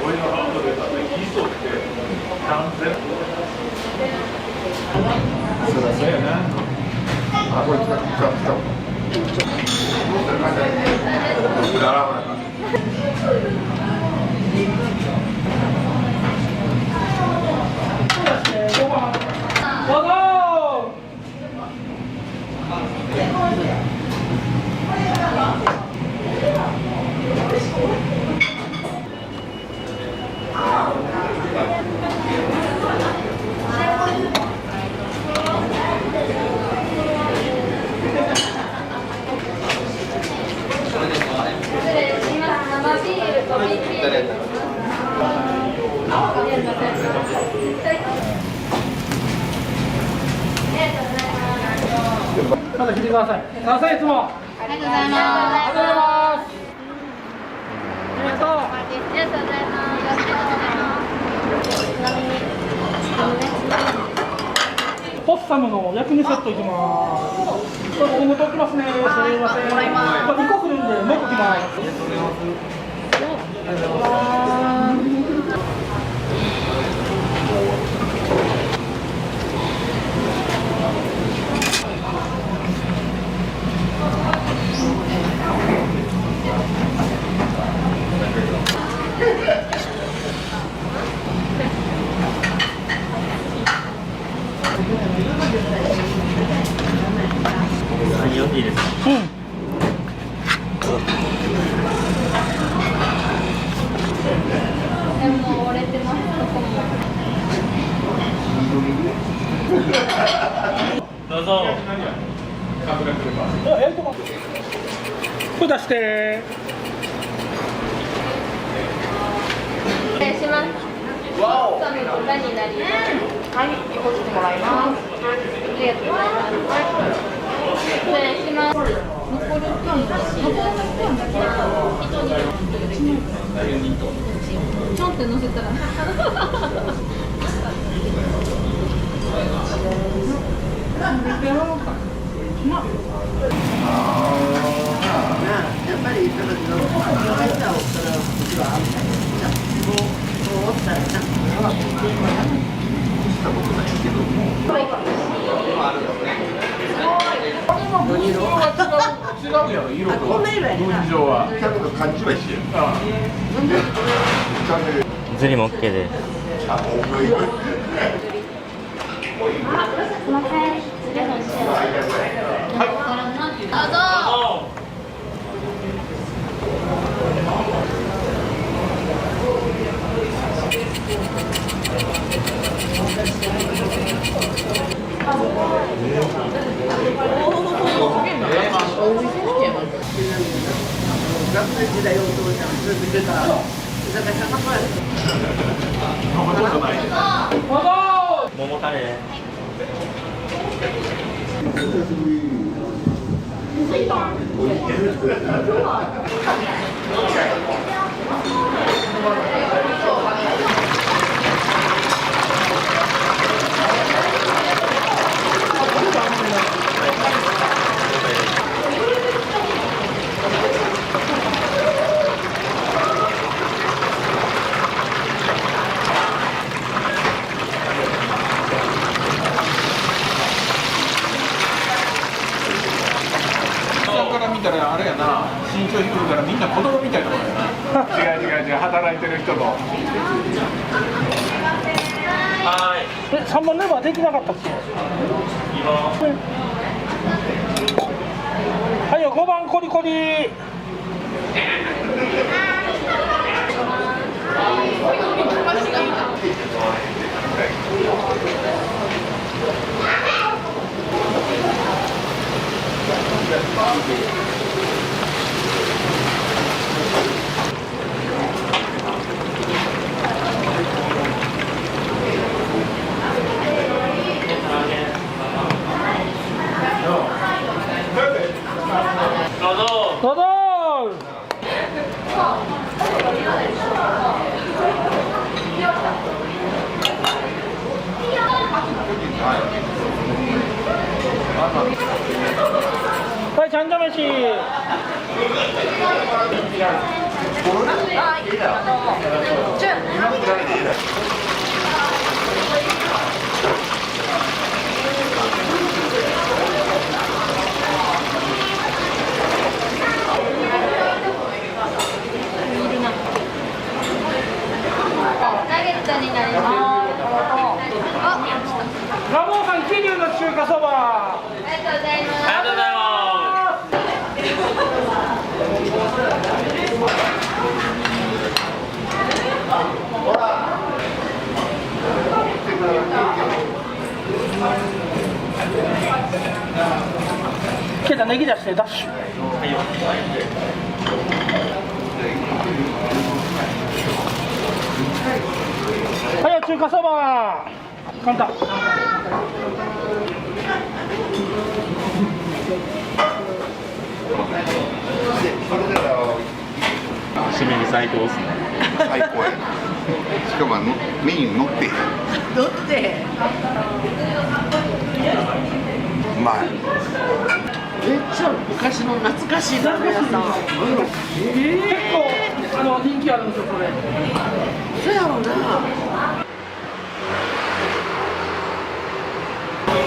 俺のハンドルだってキスをして完全。そうやな。あ、これ来た。どうぞ。まだ来てください。いつも。ありがとうございます。ありがとうございます。ありがとう。ありがとうございます。ちなみにポッサムの薬味セットいきます。これ今後ときますね。すみません。これ2個来るんでもう1個来ます。呼んでいいですか？うん。でも折れてます。どこも。どうぞ。これ出して。失礼します。わお。サムの裏になります。はい、横してもらいます。ありがとうございます。失礼します。残るちょんって乗せたら。やっぱりその間をそれをうちはこうおったらなしたことないけども色は違うやろ、色と分情は。だけど感じは一緒や。ずりも OK です。すみません。失礼します。どうぞ。学生時代お父ちゃんずっと出た居酒屋さんが桃タレ。から見たらあれやな、身長低いからみんな子供みたいなもんやな。違う違う違う、働いてる人と。3番レバーできなかったっけ？はいよ、5番コリコリ。どうぞ。はい、ちゃんと飯。ナゲットになります。ラモーさん、桐生の中華そば。ありがとうございます。ありがとうございます。ケイタネギ出してダッシュ。はいよ、中華そば。簡単。締めに最高ですね。最高やな。しかもメイン乗って乗ってうまい。めっちゃ昔の懐かしいラーメン屋さん。結構人気あるんですよ、これ。そうやろうな。こ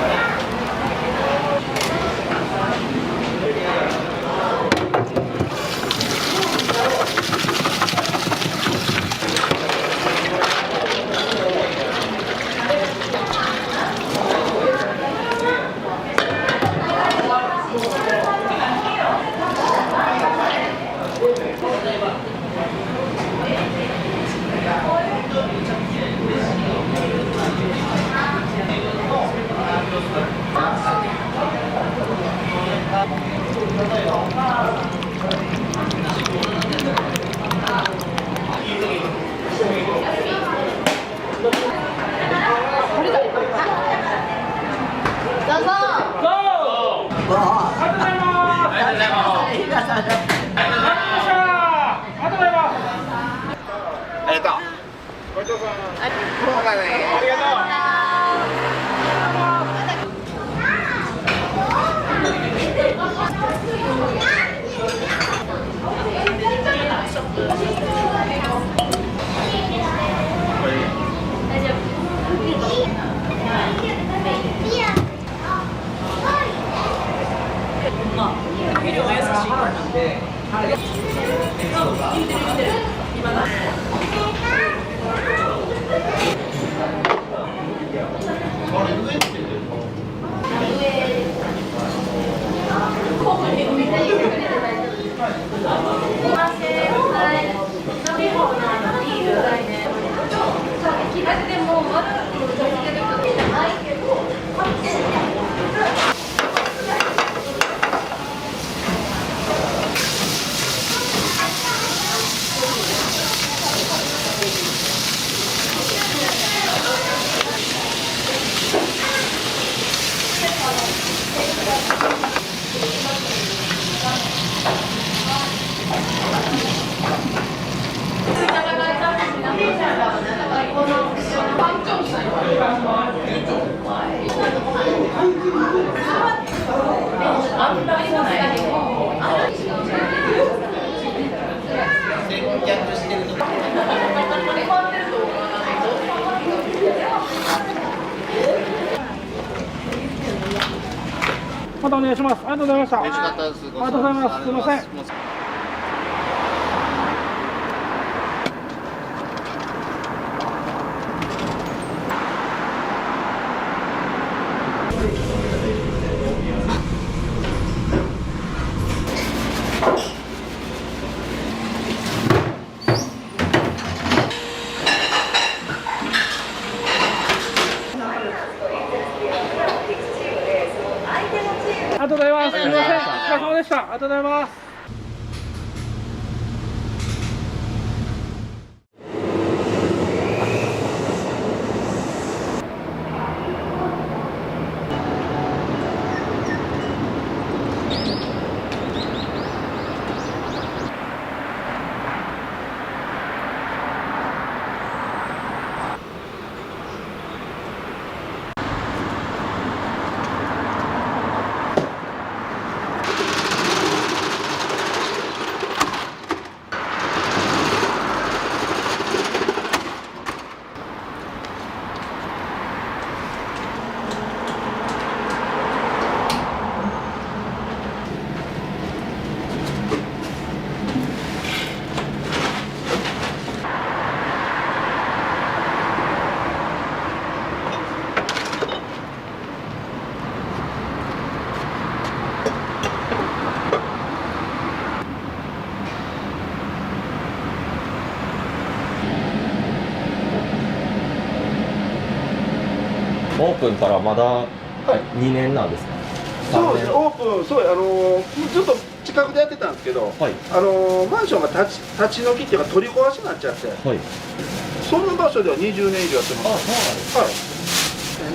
またお願いします。ありがとうございました。美味しかったです。ありがとうございます。すみません。ありがとうございます。すみません。お疲れ様でした。ありがとうございます。オープンからまだ2年なんですか？そうですね、オープン、そうずっと近くでやってたんですけど、マンションが立ち退きっていうか取り壊しになっちゃって、その場所では20年以上やってます。はい、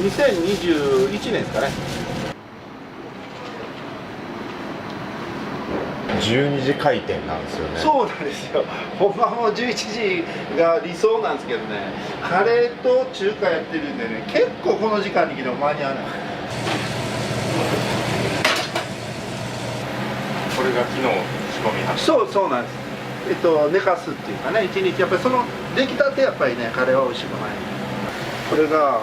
2021年ですかね。12時開店なんですよね。そうなんですよ。ほんまは11時が理想なんですけどね、カレーと中華やってるんでね、結構この時間に来ても間に合わない。これが昨日仕込み発そうなんです。寝かすっていうかね、一日やっぱりその出来たてやっぱりね、カレーは美味しくない。これが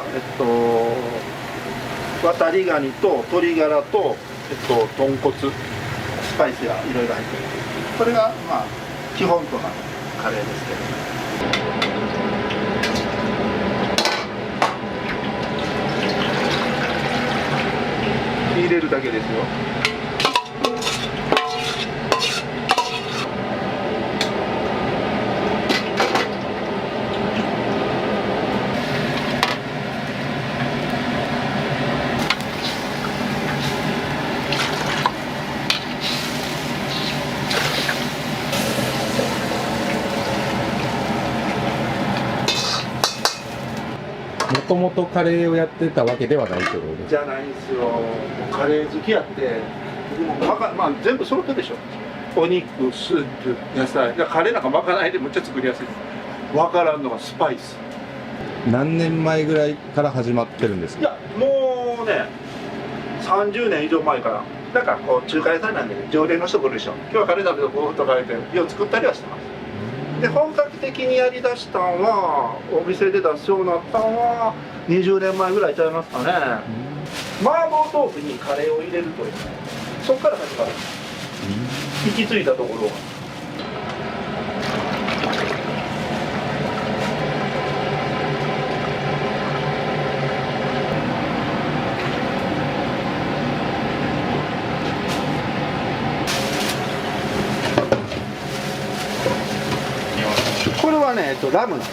渡りガニと鶏ガラと豚骨、スパイスがいろいろ入ってる。これがまあ基本となるカレーですけどね。入れるだけですよ。もともとカレーをやってたわけではないってことですじゃないんですよ。カレー好きやって、でもまあ全部揃ってるでしょ。お肉、スープ、野菜。カレーなんかまかないでむっちゃ作りやすいです。わからんのがスパイス。何年前ぐらいから始まってるんですか？いや、もうね、30年以上前から。なんかこう中華屋さんなんで、常連の人来るでしょ。今日はカレー食べとこうとか言って、よう作ったりはしてます。で本格的にやりだしたんは、お店で出すようになったんは20年前ぐらいちゃいますかね。麻婆豆腐にカレーを入れるという、そこから始まる。行き着いたところが。これはね、ラムなんです。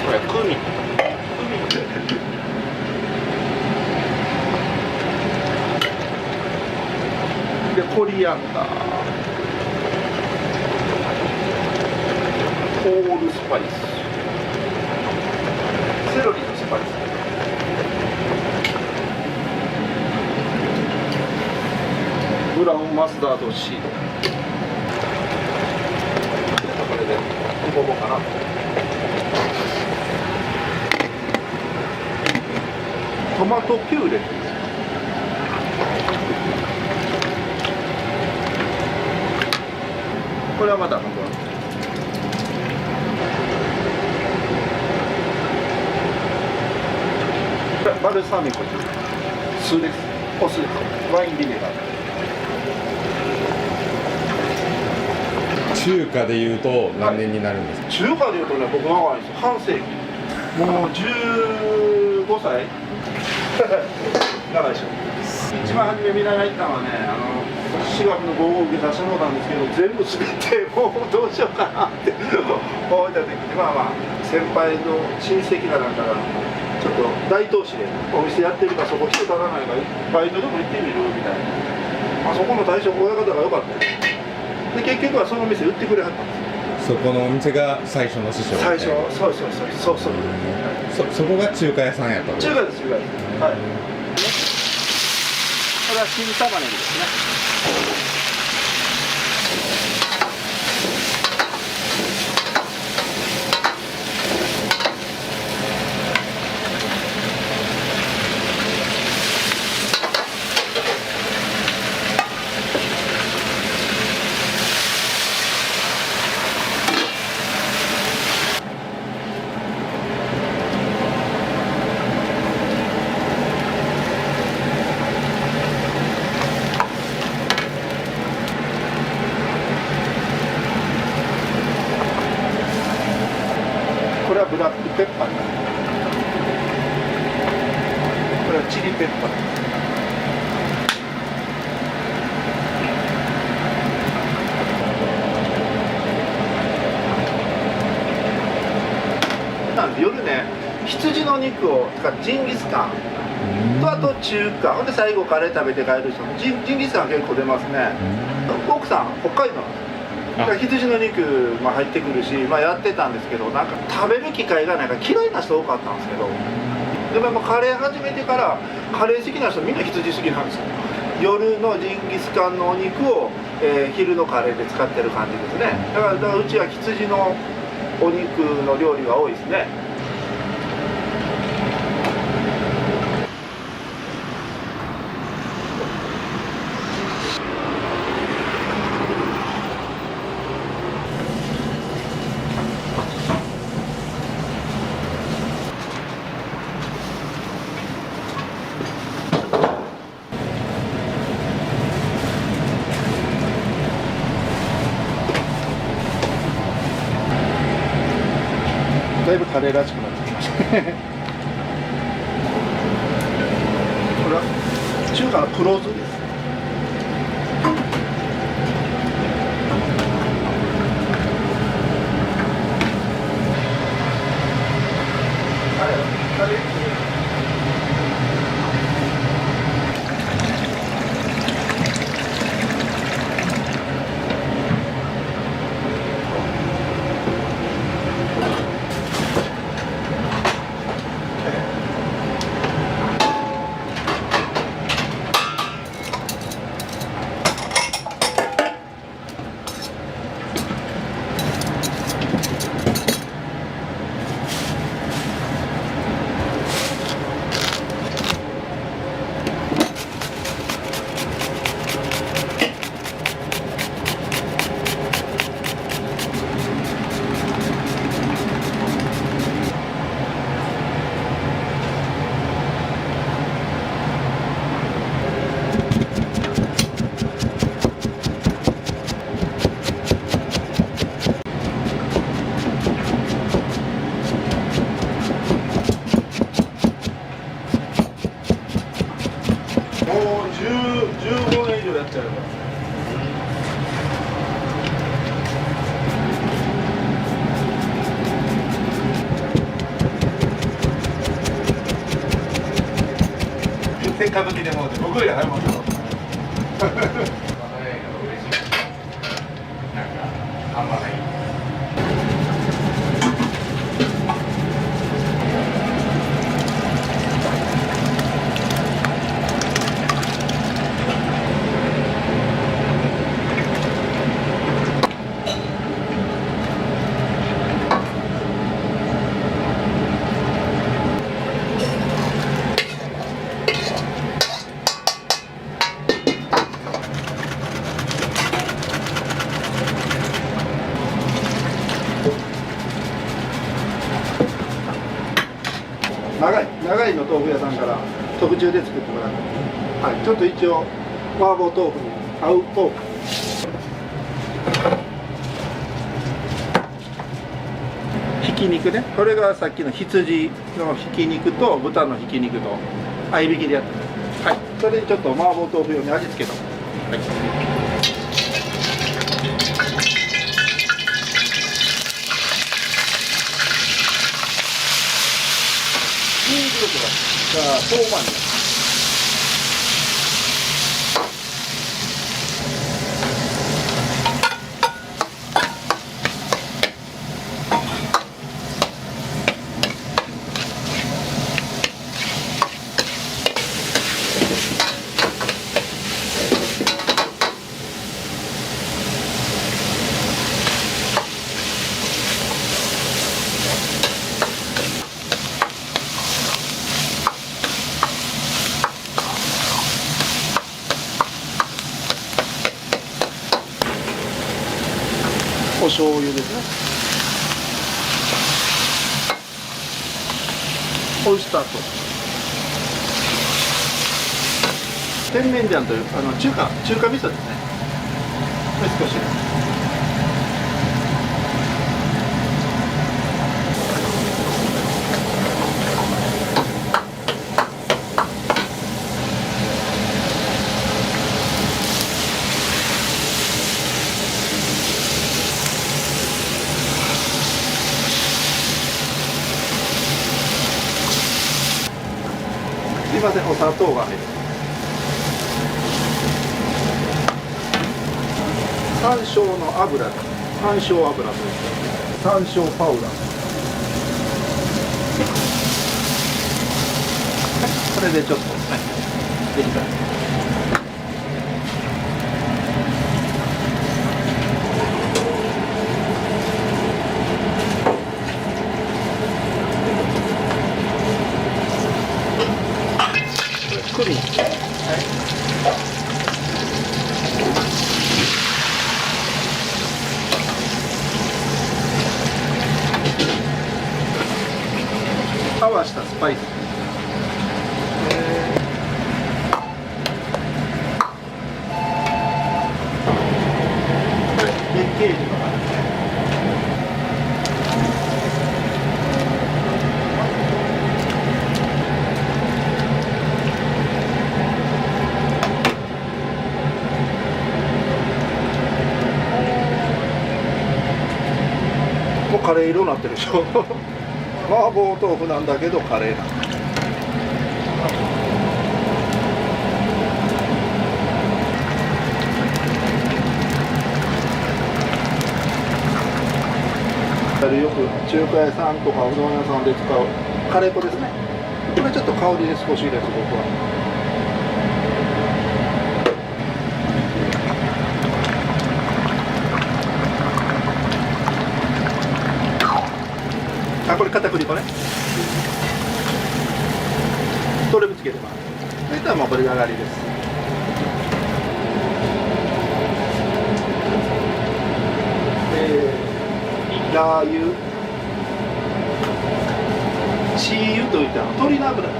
これクミン。でコリアンダー。ホールスパイス、セロリのスパイス、ブラウンマスタードシード。これで煮込もうかな。トマトピューレ。れはまた今度バルサミコ酢です。お酢です。ワインビネガー。中華でいうと何年になるんですか？中華でいうとね、僕長いんですよ。半世紀。もう15歳長いでしょ。一番初め見習い行ったのはね、私学の合合受けさせてもらったんですけど、全部滑ってもうどうしようかなって思った時に、まあまあ先輩の親戚がなんかがちょっと大東市でお店やってるからそこ人足らないからバイトでも行ってみるみたいな。あそこの大将親方が良かったよ。で結局はその店売ってくれはったんですよ。そこのお店が最初の師匠。最初、そうそう。そこが中華屋さんやった。中華です。はい。これは新玉ねぎですね。これはブラックペッパー。これはチリペッパー。夜ね、羊の肉を使ってジンギスカンとあと中華、ほんで最後カレー食べて帰る人もジンギスカン結構出ますね。奥さん北海道なんですよ。だから羊の肉も入ってくるし、やってたんですけど、なんか食べる機会がなんか嫌いな人多かったんですけど、でもやっぱカレー始めてからカレー好きな人みんな羊好きなんですよ。夜のジンギスカンのお肉を、昼のカレーで使ってる感じですね。だからうちは羊のお肉の料理が多いですね。だいぶカレーらしくなってきましたね。これは中華の黒酢です。15年以上やっちゃうから。せっかく来てもらって僕より早いもんよ。長井の豆腐屋さんから特注で作ってもらって、はい、ちょっと一応麻婆豆腐に合うポーク。ひき肉ね、これがさっきの羊のひき肉と豚のひき肉と合いびきでやってます。はい、それでちょっと麻婆豆腐用に味付けと、はい、ニンニクとか豆板醤。お醤油ですね。オイスターソース。甜麺醤という中華味噌ですね。これ少し。すいません、お砂糖が入る。山椒の油、山椒油という山椒パウダー。これでちょっと、はい、できた。クミン、はい、合わしたスパイス。これ月桂樹の花。カレー色になってるでしょ麻婆豆腐なんだけどカレーなんだ。よく中華屋さんとかうどん屋さんで使うカレー粉ですね。これちょっと香りで少し入れて僕は。これ片栗粉ね。とろみつけてます。そしたらもうこれで上がりです。ラー油、チー油といった鶏の油で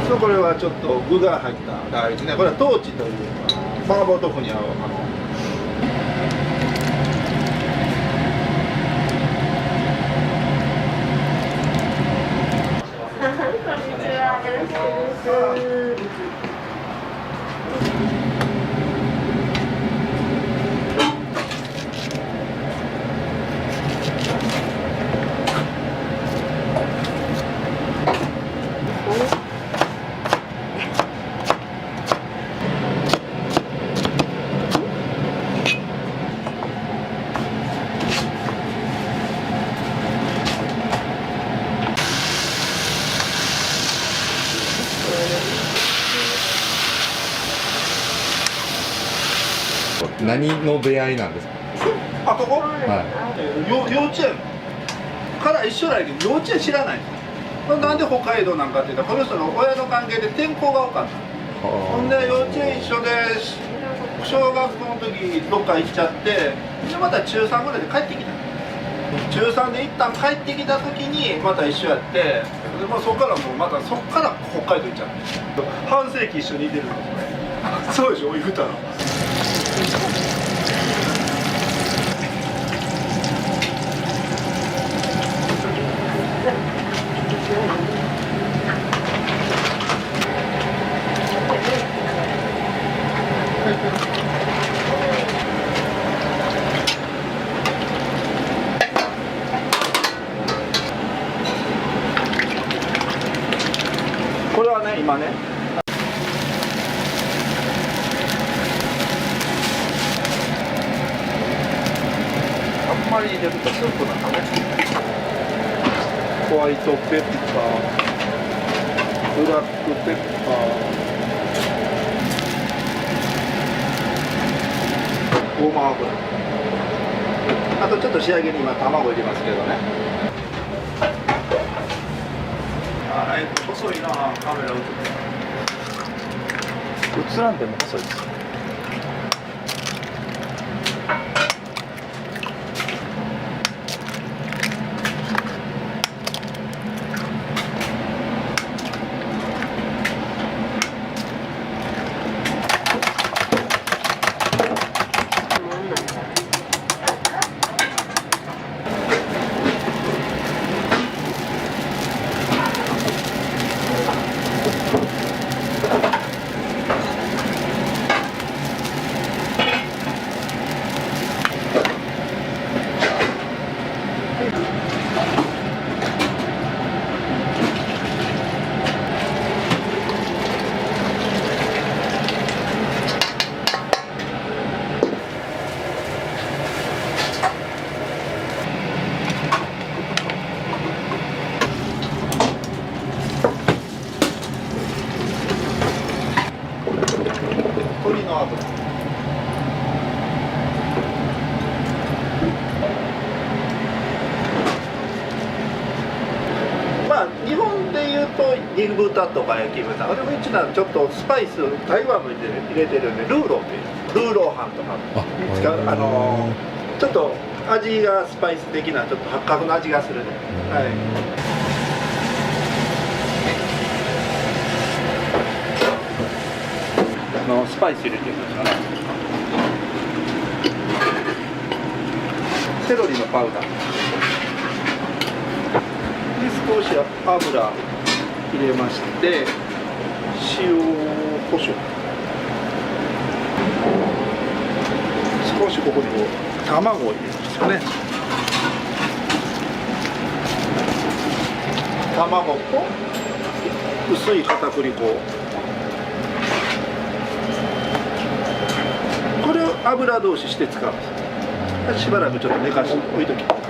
す。これはちょっと具が入ったラー油ですね。これはトーチという麻婆豆腐に合う。何の出会いなんですか？あ、ここ？はい。幼稚園から一緒だけど幼稚園知らない。なんで北海道なんかって言ったらこの人の親の関係で転校が多かった。ほんで幼稚園一緒で小学校の時どっか行っちゃって、でまた中3ぐらいで帰ってきた。中3で一旦帰ってきた時にまた一緒やって、で、まあ、そこからもうまたそこから北海道行っちゃう半世紀一緒にいてるんですねそうでしょ言うたらこれはね今ねあんまり入れるとスープなんだねホワイトペッパーブラックペッパーごま油あとちょっと仕上げに今卵入れますけどね細いなカメラ映らんでも細いです鶏の後まあ日本でいうと煮豚とか焼き豚でもうちのはちょっとスパイス台湾の入れてるんでルーローっていうルーローハンとか使うちょっと味がスパイス的なちょっと八角の味がするね、はいスパイス入れてるんですよねセロリのパウダーで少し油入れまして塩コショウ少しここにこう卵を入れますよね卵と薄い片栗粉これを油通しして使うんですしばらくちょっと寝かして置いときます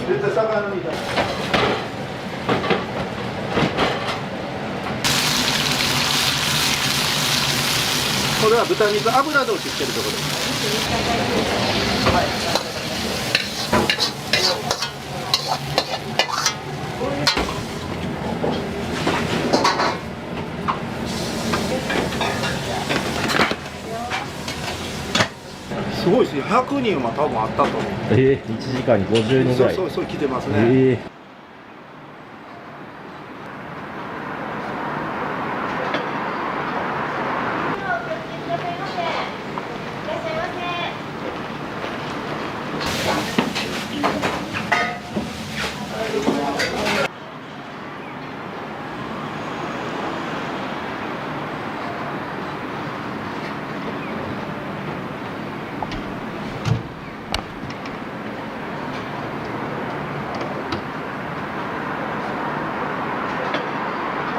絶対魚みたい。これは豚肉油通ししてるところです。100人は多分あったと思う。1時間に50人ぐらい。そう来てますね。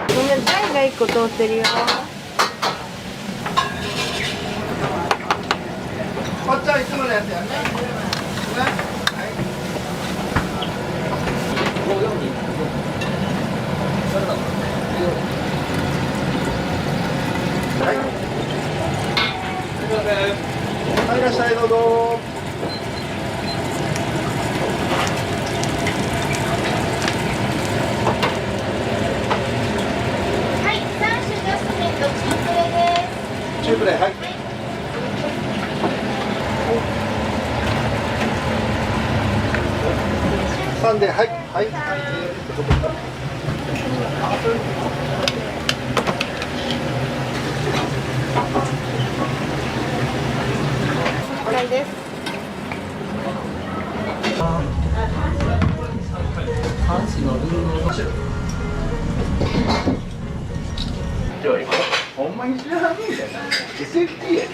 ごめん、台が1個通ってるよ。こっちはいつものやつやね。はい、いらっしゃい、どうぞ。はい、3種ジャスミンとチープレです。チューブで、はい。3で、はい、はい。了解です。ほんまに知らんねえじゃない。SFT やで。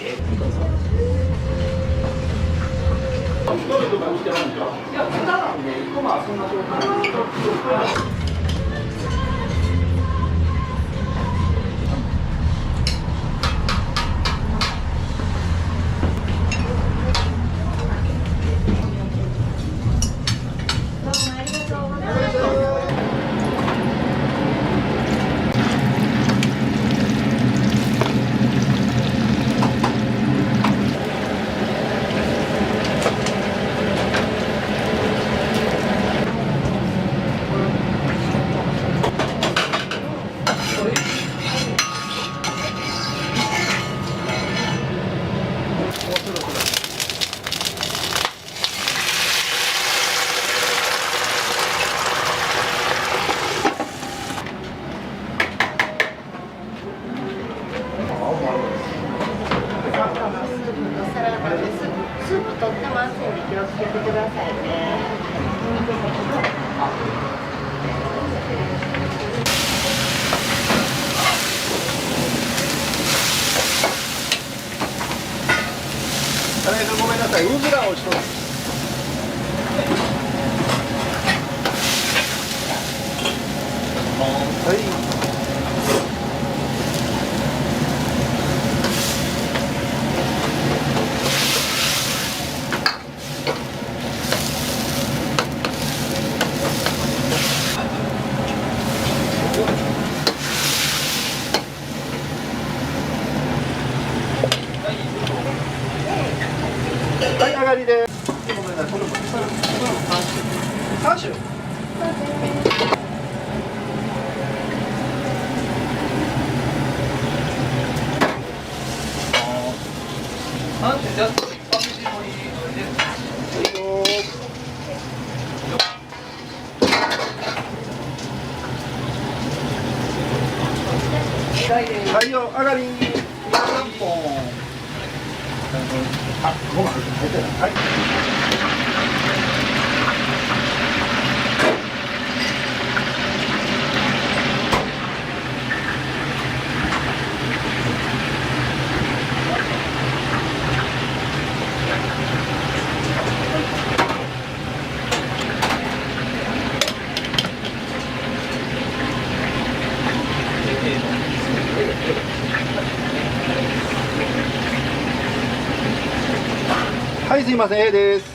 スープとってますんで気をつけてくださいね。ごめんなさい、うずらを一つ。はい。はい、上がりです。ごめんなさい、これも3種。はいよ、上がり。3本。あ、ごめん、入ってない。はい。はい、すいません、A です。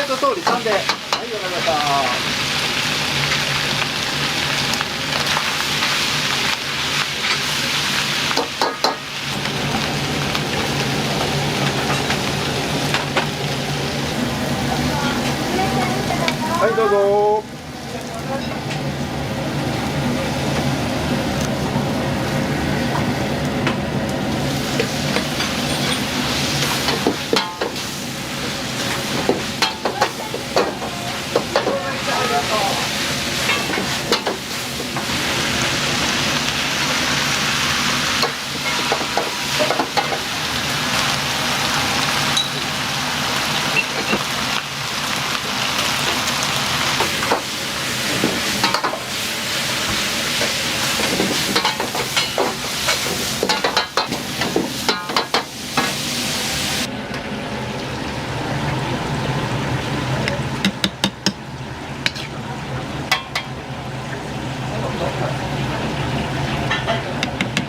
イト通り3で。はい、わかりました。はいどうぞ。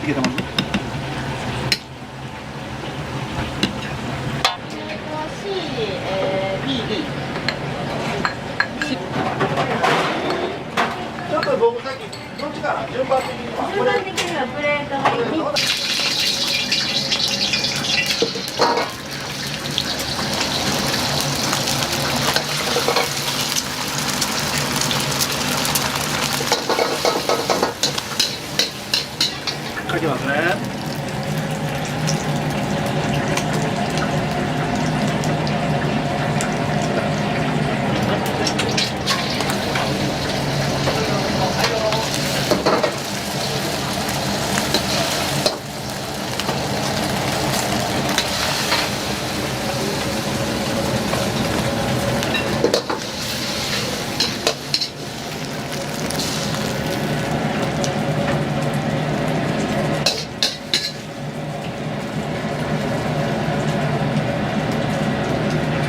いけてます。ちょっと僕さっきどっちかな順番的には順番的にはプレートが書きますね。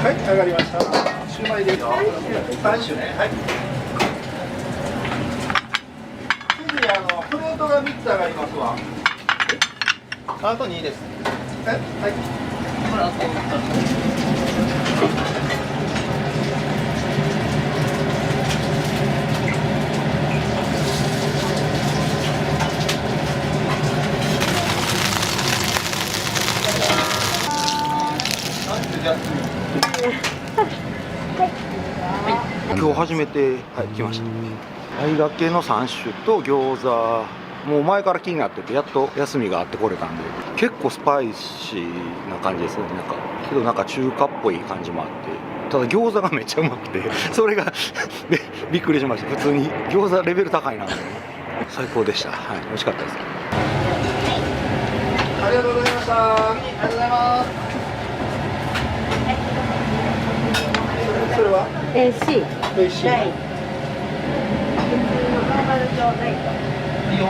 はい、上がりました。シューマイですよ。3種ね。はい。次プレートが3つ上がりますわ。あと2です。はい。これあと。今日初めて、来ました。あいがけの3種と餃子、もう前から気になってて、やっと休みがあってこれたんで、結構スパイシーな感じですね。けど中華っぽい感じもあって、ただ餃子がめっちゃうまくて、それがびっくりしました。普通に餃子レベル高いな。最高でした。はい、美味しかったです。ありがとうございました。ありがとうございます。それは AC。AC。ライト。ノーマル状ライト。いいよ。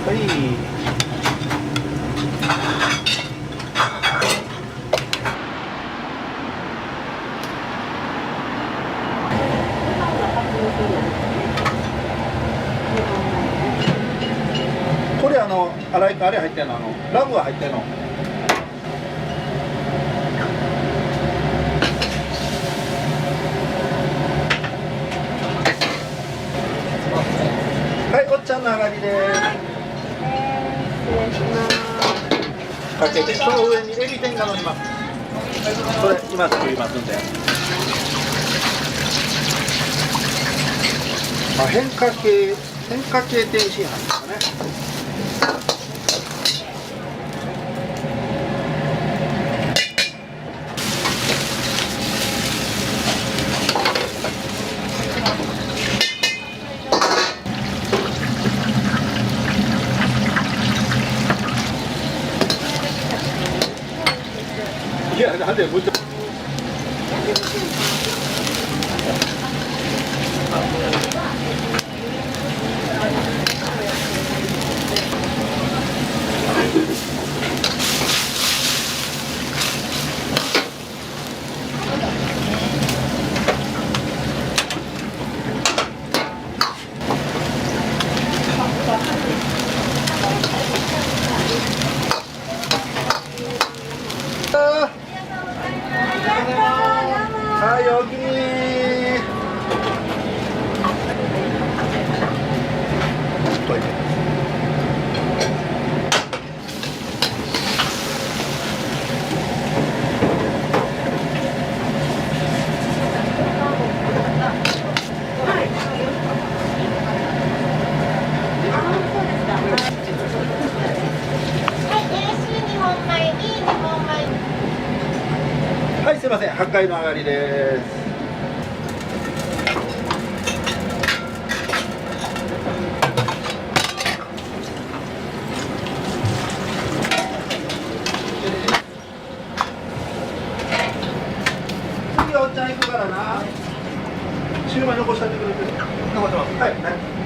はい。これあれ入ってんのラムが入ってんの。はい、おっちゃんの上がりです。失礼します。かけて、その上にエビ天が乗ります。それ今作りますんで。変化系天津飯ですかね。いや、なんでもうちょっと。回の上がりです。次おっちゃん行くからな。シューマイ残しといてくれてる。残ってます。はい、はい。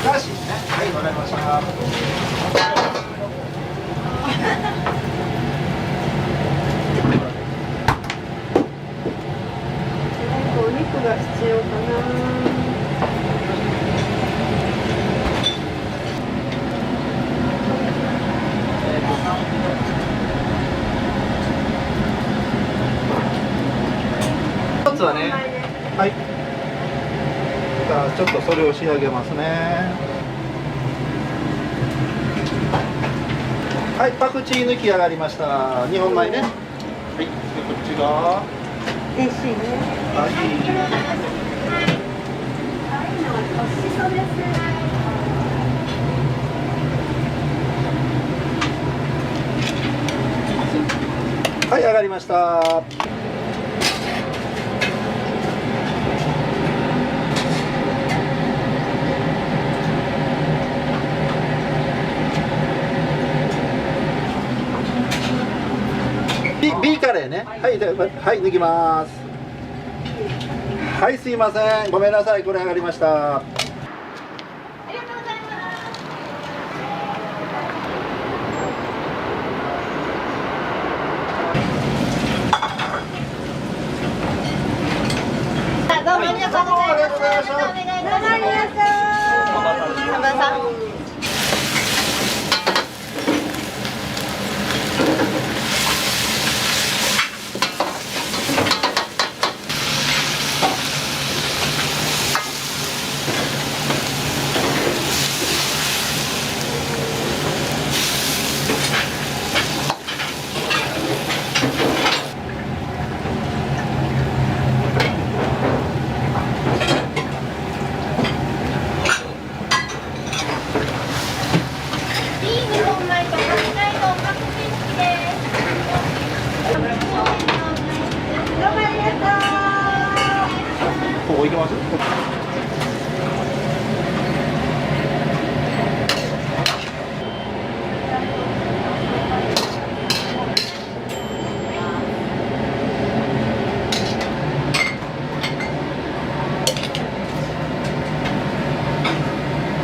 なしね。はい、わかりました。お肉が必要かな。一つはね、はい。じゃあちょっとそれを仕上げますね。はい、パクチー抜き上がりました。2本前ね。はい、でこっちが。嬉しいね。はい。おしそです。はい、上がりました。B カレーね。はい、はい、抜きます。はい、すいません。ごめんなさい。これ上がりました。どうもありがとうございました。またお願いいたします。田村さん。ここ行けます？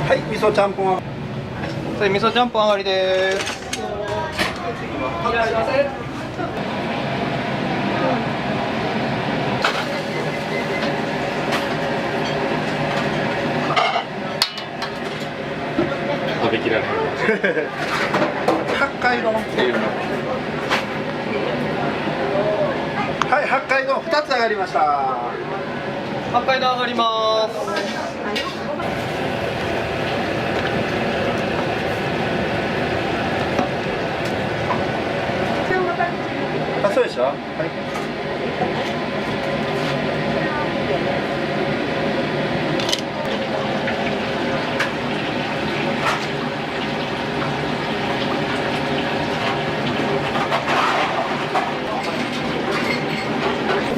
はい、味噌ちゃんぽん。はい、味噌ちゃんぽん上がりです。いらっしゃいませ。食べきらない。八海丼っていうの。はい、八海丼2つ上がりました。八海丼上がります。あ、そうでしょ。はい。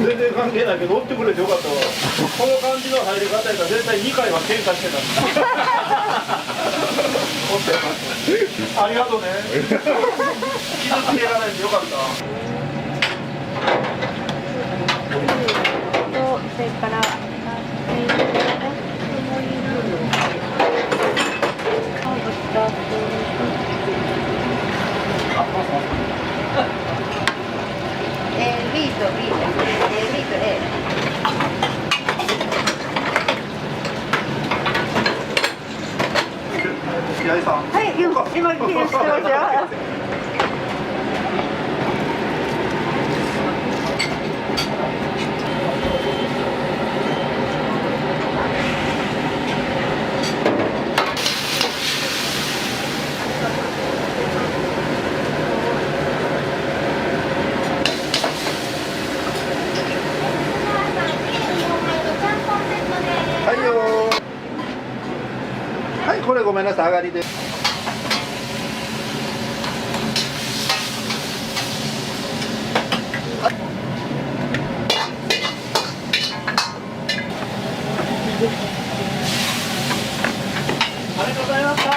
全然関係ないけど、追ってくれてよかったわ。この感じの入り方やったら絶対2回は喧嘩してたんだ。追ってます。ありがとうね。傷つけられてよかった。それからB と B ですね。B と A。平井さん。はい、今気にしてますよ。ごめんなさい、上がりです。ありがとうございました。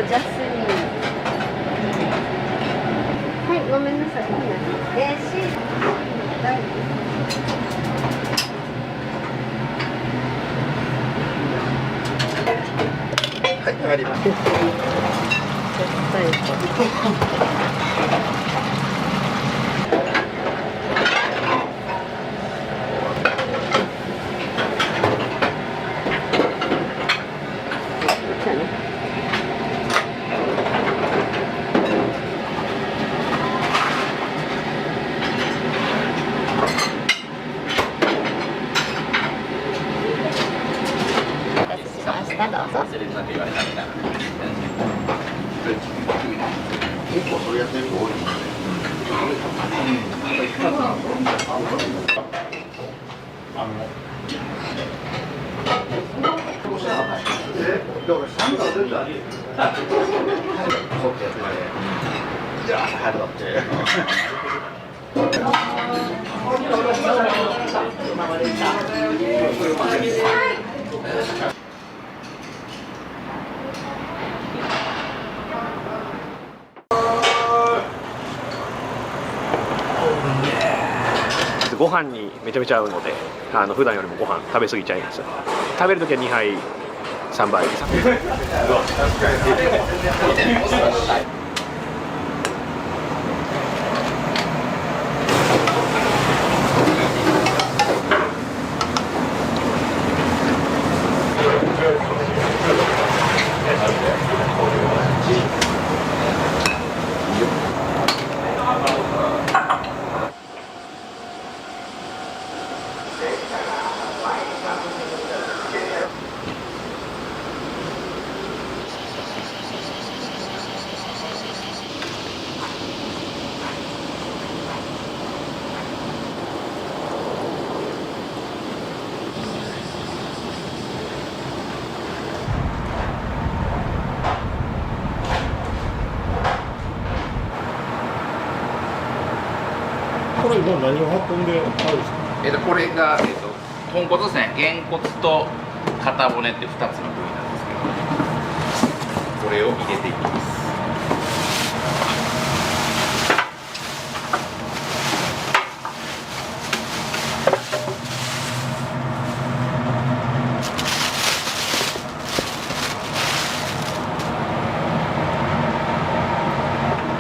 ジャスミン。はい、ごめんなさい。はい、上がります。結構それやってる人多いもんね。ご飯にめちゃめちゃ合うので、普段よりもご飯食べ過ぎちゃいます。食べるときは2杯3杯これ今何を運んであるんですか？これが、豚骨ですね。げんこつと肩骨って2つの部位なんですけど、これを入れていきます。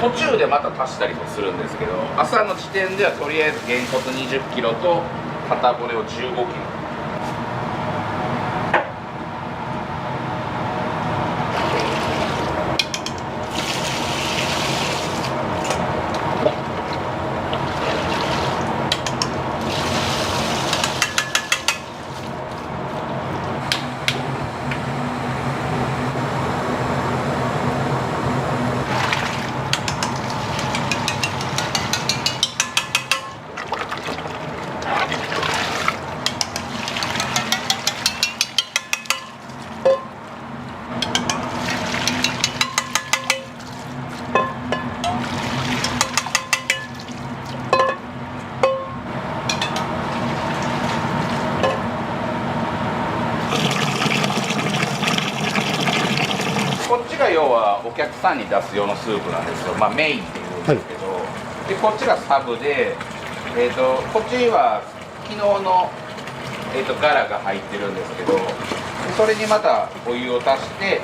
途中でまた足したりもするんですけど、朝の時点ではとりあえずげんこつ20キロと肩骨を15キロ。こっちが要はお客さんに出す用のスープなんですよ。まあメインっていうんですけど、でこっちがサブで、こっちは昨日のガラが入ってるんですけど、それにまたお湯を足して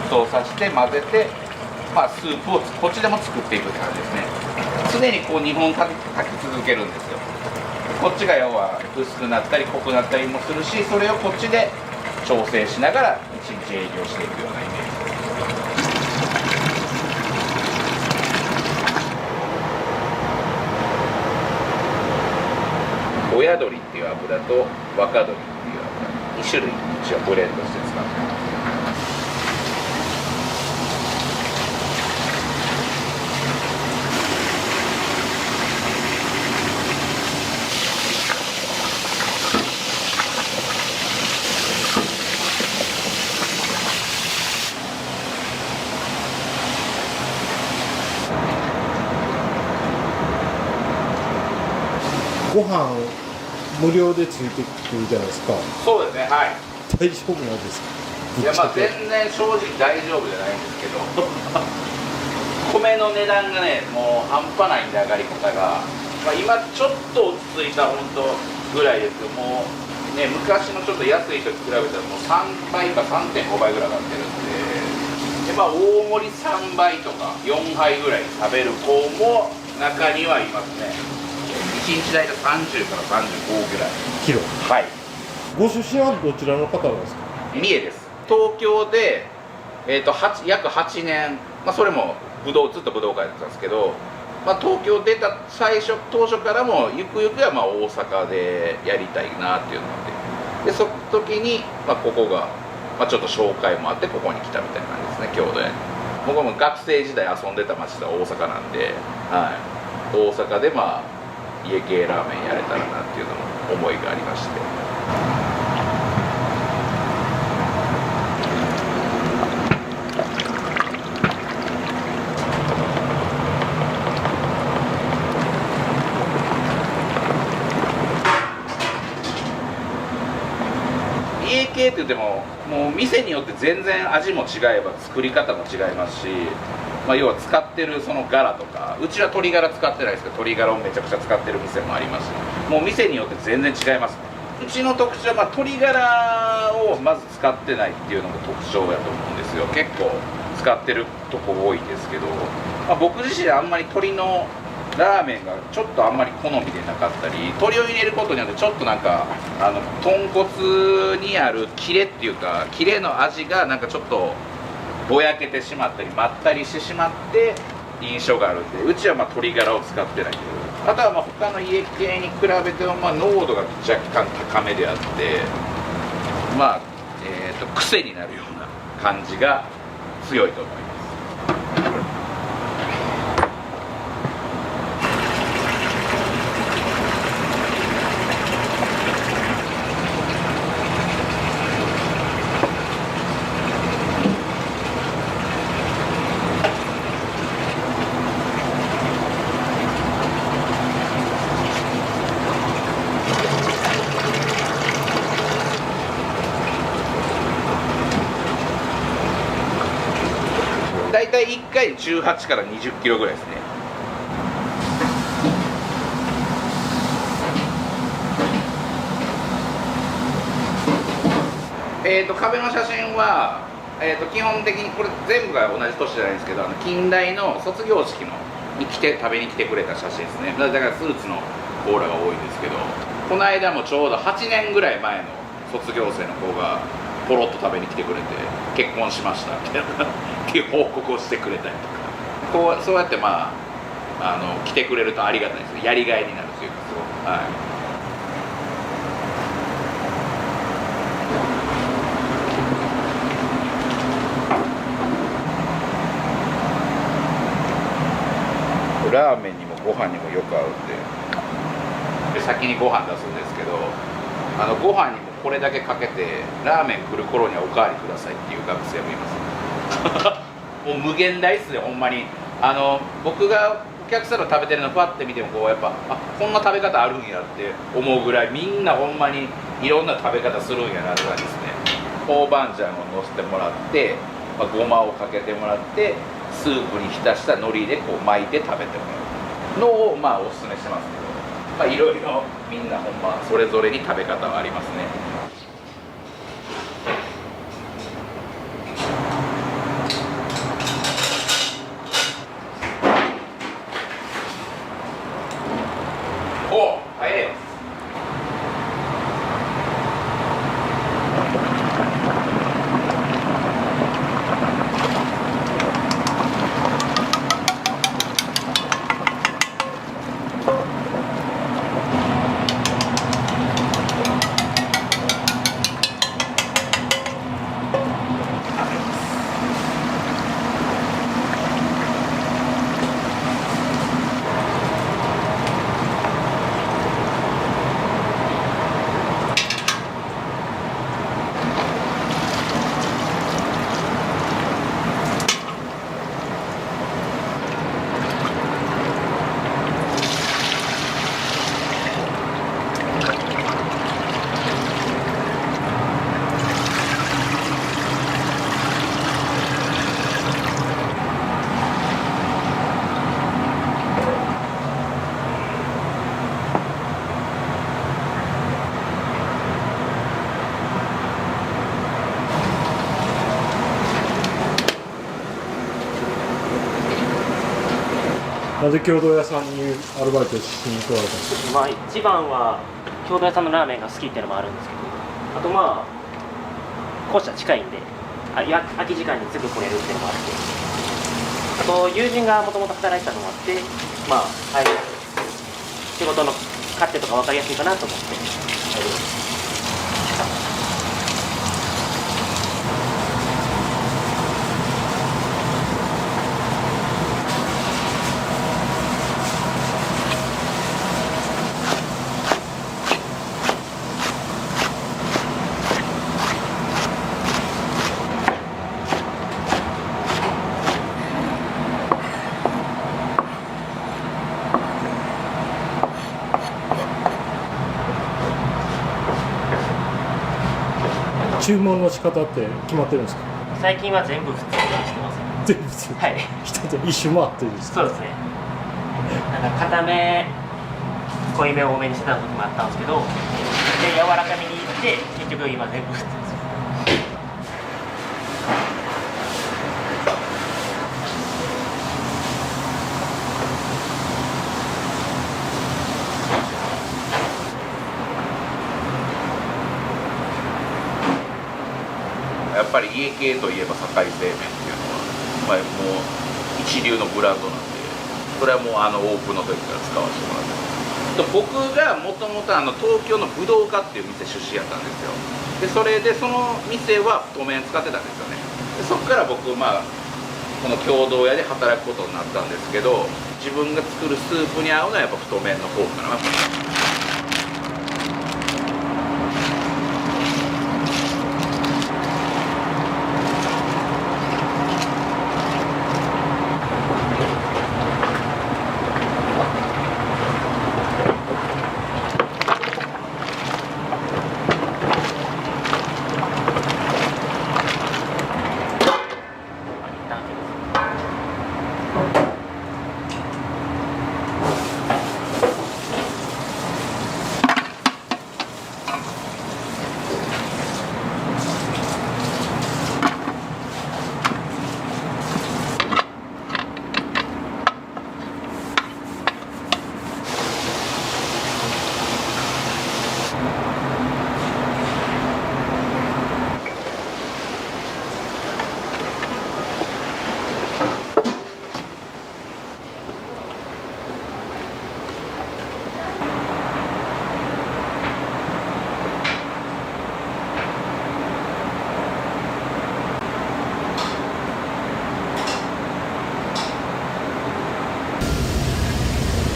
沸騰させて混ぜて、まあスープをこっちでも作っていくって感じですね。常にこう2本炊き続けるんですよ。こっちが要は薄くなったり濃くなったりもするし、それをこっちで調整しながら一日営業していくようなイメージ。親鶏っていう油と若鶏っていう油。種類一応ブレンドして使ってます。ご飯無料でついてくるじゃないですか。そうですね、はい。大丈夫なんですか。いや、まあ全然正直大丈夫じゃないんですけど米の値段がね、もう半端ないんで、上がり方が、まあ、今ちょっと落ち着いた本当ぐらいですけど、もうね、昔のちょっと安い時比べたらもう3倍か 3.5 倍ぐらい上がってるんで、まあ、大盛り3倍とか4杯ぐらい食べる子も中にはいますね。1日大体30から35ぐらいキロ。はい。ご出身はどちらの方なんですか。三重です。東京で、約8年、まあ、それもずっと武道館やってたんですけど、まあ、東京出た当初からもゆくゆくはまあ大阪でやりたいなっていうので、その時に、まあ、ここが、まあ、ちょっと紹介もあってここに来たみたいな感じですね、郷土屋に。僕も学生時代遊んでた町が大阪なんで、はい、大阪でまあ家系ラーメンやれたらなっていうのも思いがありまして。家系って言ってももう店によって全然味も違えば作り方も違いますし、まあ、要は使ってるそのガラとか、うちは鶏ガラ使ってないですけど鶏ガラをめちゃくちゃ使ってる店もありますし、もう店によって全然違います。うちの特徴は、まあ、鶏ガラをまず使ってないっていうのが特徴だと思うんですよ。結構使ってるとこ多いですけど、まあ、僕自身はあんまり鶏のラーメンがちょっとあんまり好みでなかったり、鶏を入れることによってちょっとなんか豚骨にあるキレっていうか、キレの味がなんかちょっとぼやけてしまったりまったりしてしまって印象があるんで、うちはまあ鶏ガラを使ってない。あとはまあ他の家系に比べてもまあ濃度が若干高めであって、まあ、癖になるような感じが強いと思います。大体1回18から20キロぐらいですね。壁の写真は、基本的にこれ全部が同じ年じゃないですけど、近代の卒業式に食べに来てくれた写真ですね。だからスーツのコーラが多いんですけど、この間もちょうど8年ぐらい前の卒業生の子がポロッと食べに来てくれて、結婚しましたみたいなっていう報告をしてくれたりとか、そうやってまあ来てくれるとありがたいです。やりがいになるというか、すごく、はい。ラーメンにもご飯にもよく合うんで、先にご飯出すんですけど、ご飯にもこれだけかけてラーメン来る頃にはおかわりくださいっていう学生もいますもう無限大っすね、ほんまに。僕がお客さんが食べてるのパッて見てもこうやっぱこんな食べ方あるんやって思うぐらい、みんなほんまにいろんな食べ方するんやなって感じですね。豆板醤をのせてもらって、ごまをかけてもらって、スープに浸した海苔でこう巻いて食べてもらうのをまあおすすめしてますけど、いろいろみんなほんまそれぞれに食べ方はありますね。お、入れ。なぜ郷土屋さんにアルバイトしに来られたんですか？まあ一番は郷土屋さんのラーメンが好きっていうのもあるんですけど、あとまあ校舎近いんで空き時間にすぐ来れるっていうのもあって、あと友人がもともと働いてたのもあって、まあ仕事の勝手とか分かりやすいかなと思って入りました。注文の仕方って決まってるんですか？最近は全部普通にしてます。全部普通。はい。一周回ってるんですか？そうですね。なんか固め濃いめ多めにしてた時もあったんですけど、で柔らかめにいって結局今全部普通です。やっぱり家系といえば堺製麺っていうのは、まあ、もう一流のブランドなんで、それはもうオープンの時から使わせてもらってます。僕がもともと東京の武道家っていう店出身やったんですよ。でそれでその店は太麺使ってたんですよね。でそこから僕この共同屋で働くことになったんですけど、自分が作るスープに合うのはやっぱ太麺の方かな。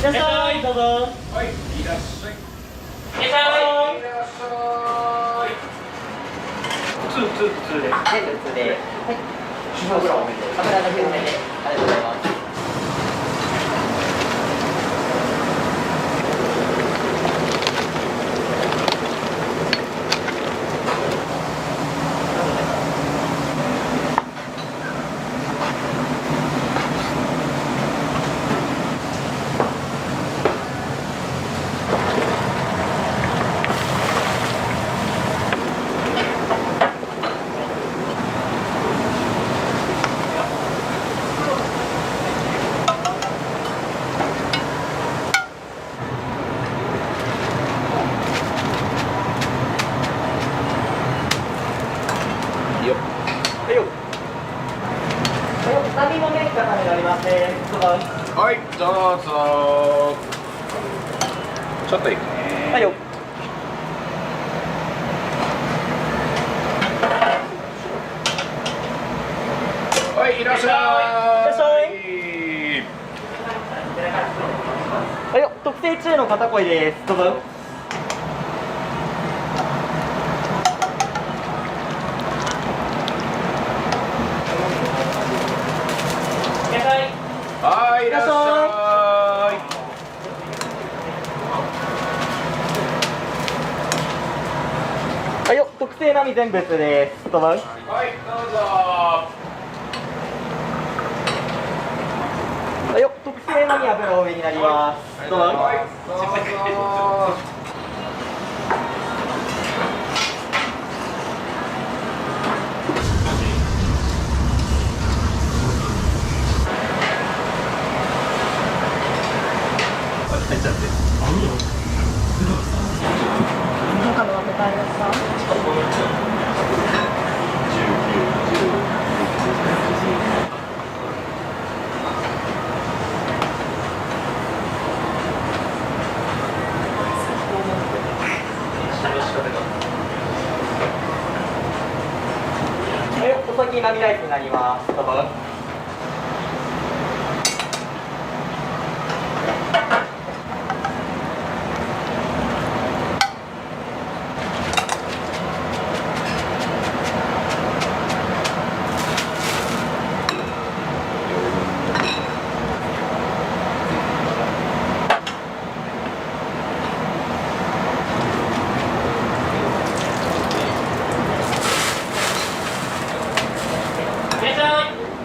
いらっしゃい、どうぞ。はい、いらっしゃい。いらっしゃい。いらっしゃい。普通です。全部普通で。はい。油多めで。油だけ多めで。ありがとうございます。はい、どうぞ。ちょっといくね。はいよ。はい、いらっしゃい。いらっしゃい。はいよ、特製中の片恋です。どうぞ。はい、いらっしゃい。はいよ、特製並全物です。どうぞ。はい、どうぞ。はいよ、特製並油多めになります。どうぞ。はい、どうぞ。はいき並ライスになります。どうぞ。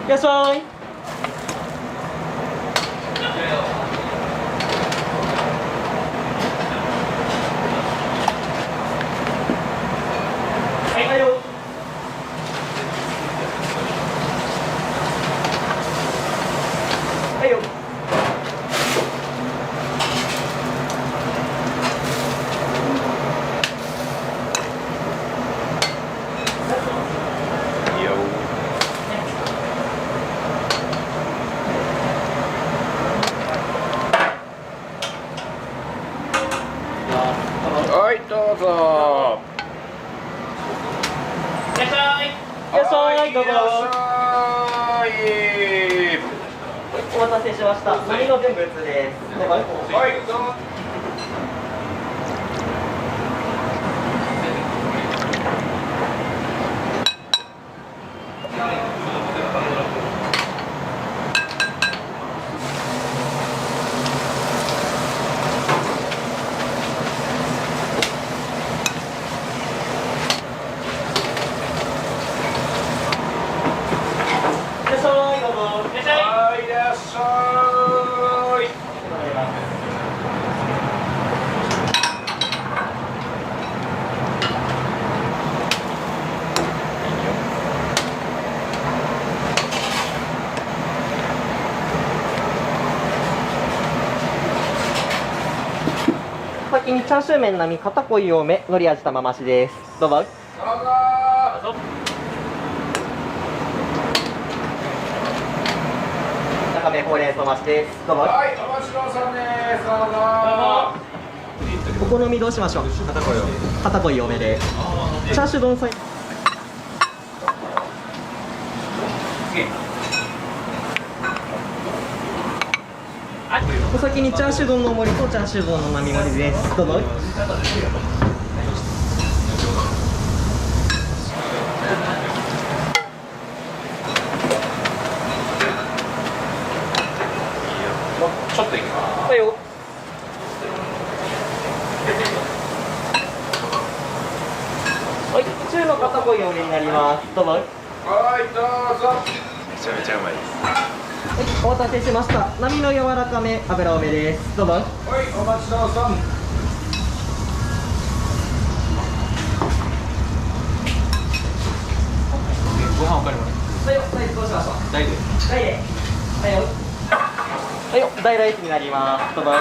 いらっしゃい。はいよ。はいよ。はいどうぞ。いらっしゃい。いらっしゃい。どうぞ。お待たせしました。飲みの全部です。どうぞ。はいどうぞ。いらっしゃい。先にチャーシュー麺並み片濃い多め海苔味玉増しです。どうぞ。高めほうれん草増しです。どうぞ。はいお待ちどうさんです。どうぞ。お好みどうしましょう。片濃い多めで。チャーシュー丼サイズ。お先にチャーシュー丼の盛りとチャーシュー丼の並盛りです。どうぞ。ちょっといきます。はいよ。はい、中の片濃い多めになります。どうぞ。はいどうぞ。めちゃめちゃうまいです。はい、お待たせしました。並の柔らかめ、油多めです。どうぞ。はいお待ちどうさん。ご飯おかわりもね。はいよ、サイズどうしましょう。大で。大で。はいよ。はいよ、大ライスになります。どうぞ。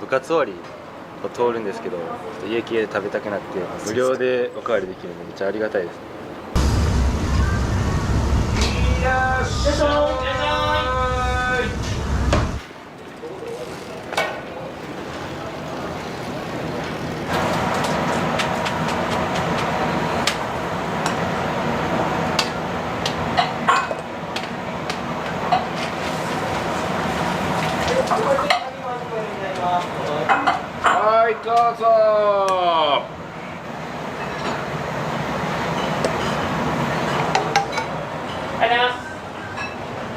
部活終わりを通るんですけど、ちょっと家系で食べたくなって無料でおかわりできるのでめっちゃありがたいです。いらっしゃい。はいどうぞ。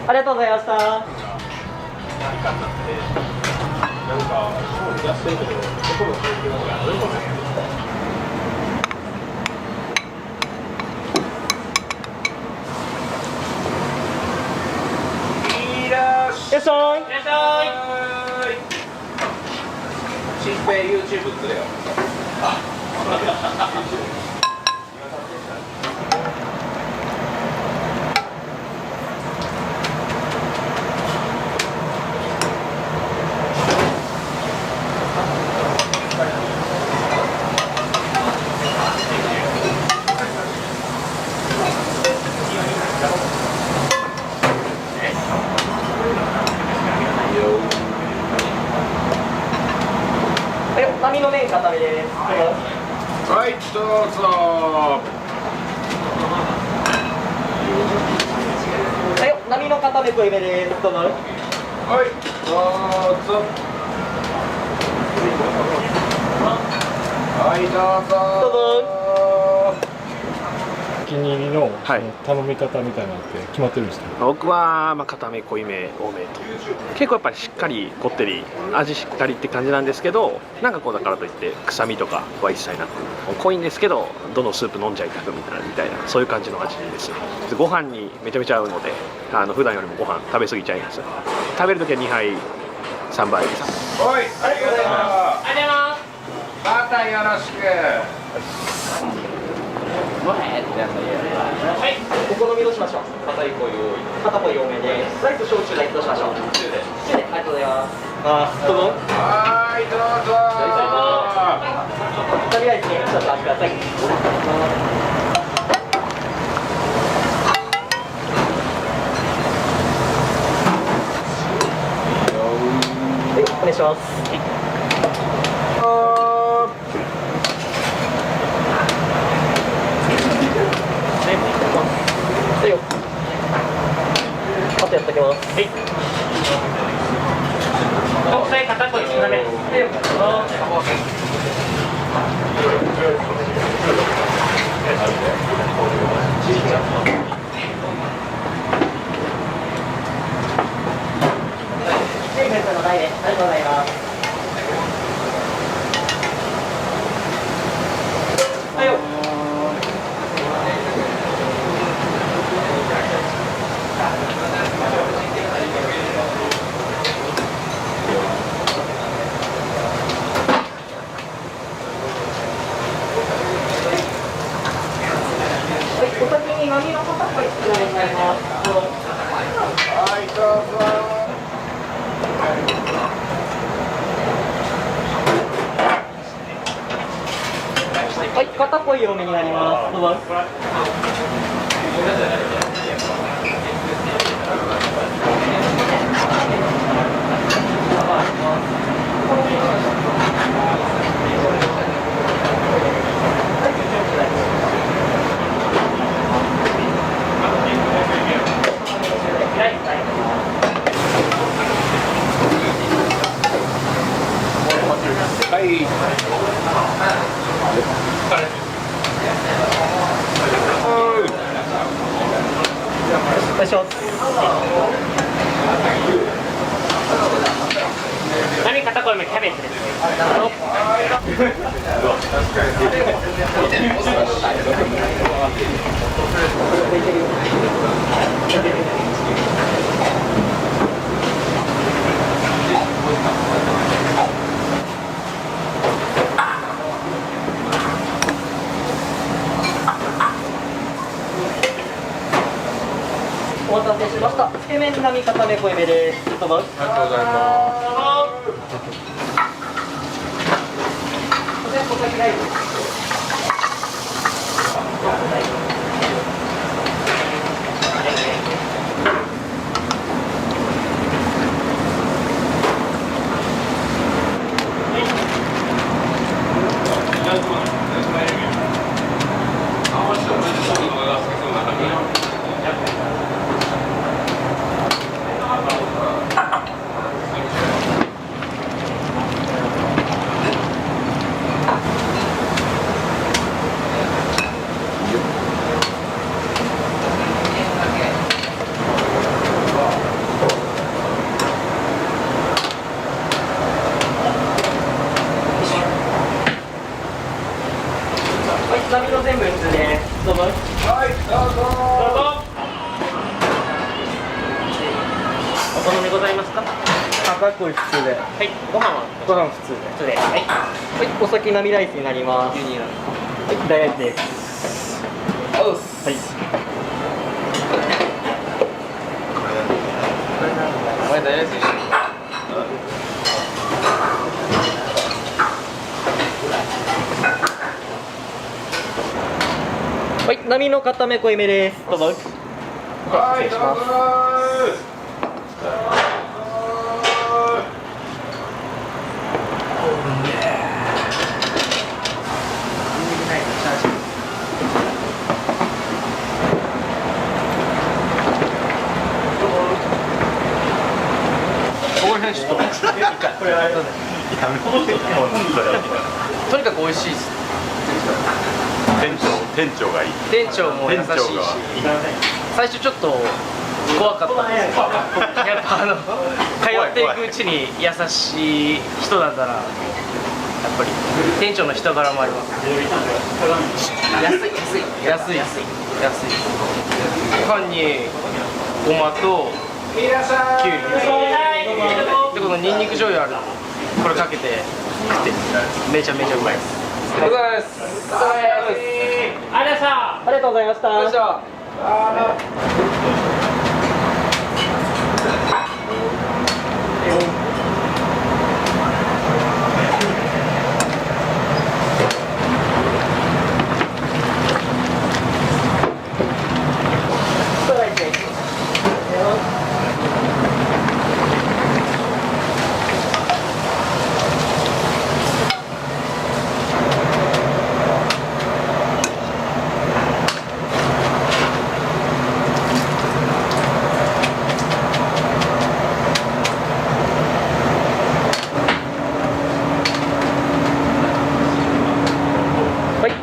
ありがとうございました。なんかそう安いけどそこの経験があるかもね。いらっしゃい。いらっしゃい。新平 YouTube くれよ。波の麺固めです。はいどうぞ。はい、波の固め濃いめです。どうぞ。はいどうぞ。はいどうぞ。お気に入りのその頼み方みたいなのって決まってるんですか？僕はまあ固め濃いめ多めと結構やっぱりしっかりこってり味しっかりって感じなんですけど、なんかこうだからといって臭みとかは一切なく濃いんですけどどのスープ飲んじゃいたくみたいなそういう感じの味ですね。ご飯にめちゃめちゃ合うので普段よりもご飯食べ過ぎちゃいます。食べるときは2杯3杯です。はいありがとうございます。ありがとうございます。またよろしく。はい、お好みどうしましょう。片濃い多めで、ライス焼酎ライスどうしましょう。中で、ありがとうございます。どうぞ。はいどうぞ。イタリアイスに一つお待ちください。はい、お願いします。はいよ。あとやっておきます。はい。国際片栗少なめ。はいよ。はい、皆さんの代でありがとうございます。はいよ。お先に波の片栗お願いします。はいどうぞ。はい、片濃い多めになります。どうぞ。はい。お願いします。波片濃いめキャベツです。お待たせしました。つけ麺並固め濃いめです。どうぞ。ありがとうございます。お先ライス。波の全部普通です。どうぞ。はいどうぞ。お好みございますか。赤濃い普通で。はい。ご飯はご飯普通で。普通で。はい。はい。お先並ライスになります。はい。大丈夫です。はい。お前大丈夫です。はい。波の固め濃いめです。どうぞ。はいどうぞ。とにかく美味しいです。店長がいい。店長も優しいし、最初ちょっと怖かったんですけど、やっぱ通っていくうちに優しい人なんだな。やっぱり店長の人柄もあります。安い。ご飯にごまときゅうりでこのニンニク醤油あるの、これかけて食ってめちゃめちゃうまいです。ありがとうございます。ありがとうございました。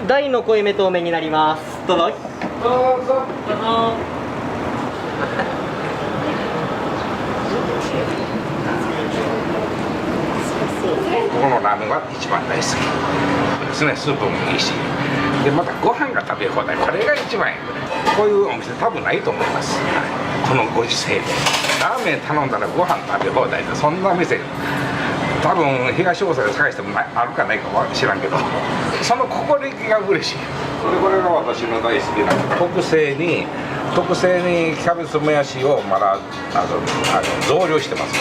大の濃いめ透明になります。どうぞ。どうぞ。ここのラーメンは一番大好きですね。スープもいいし、でまたご飯が食べ放題、これが一番いい。こういうお店多分ないと思います、このご時世で。ラーメン頼んだらご飯食べ放題で、そんな店多分東大阪で探してもあるかないかは知らんけど、その心意気が嬉しい。これが私の大好きな特製にキャベツもやしをまだ増量してます。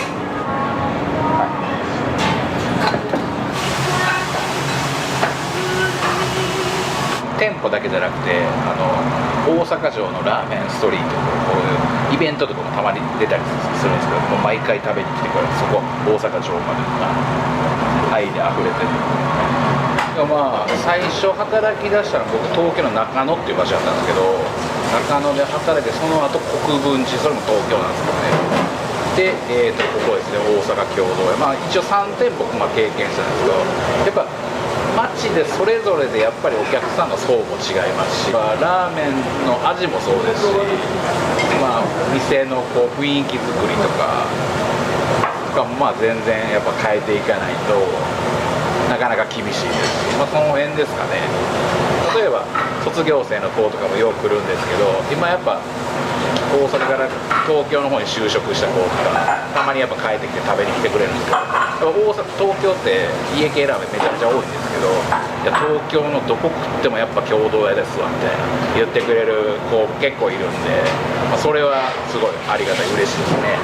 店舗だけじゃなくて大阪城のラーメンストリート、こういうイベントとかもたまに出たりするんですけど、もう毎回食べに来てくれる。そこ大阪城まで愛であふれてる。まあ最初働き出したら僕東京の中野っていう場所だったんですけど、中野で働いて、その後国分寺、それも東京なんですけどね。で、ここですね、大阪共同屋、まあ一応3店舗経験したんですけど、やっぱ街でそれぞれでやっぱりお客さんの層も違いますし、ラーメンの味もそうですし、まあ店のこう雰囲気作りとかもまあ全然やっぱ変えていかないとなかなか厳しいですし、まあ、その辺ですかね。例えば卒業生の子とかもよく来るんですけど、今やっぱ大阪から東京の方に就職した子とかたまにやっぱ帰ってきて食べに来てくれるんですけど、東京って家系ラーメンめちゃめちゃ多いんですけど、いや東京のどこ食ってもやっぱ郷土屋ですわみたいな言ってくれる子結構いるんで、まあ、それはすごいありがたい、嬉しいですね。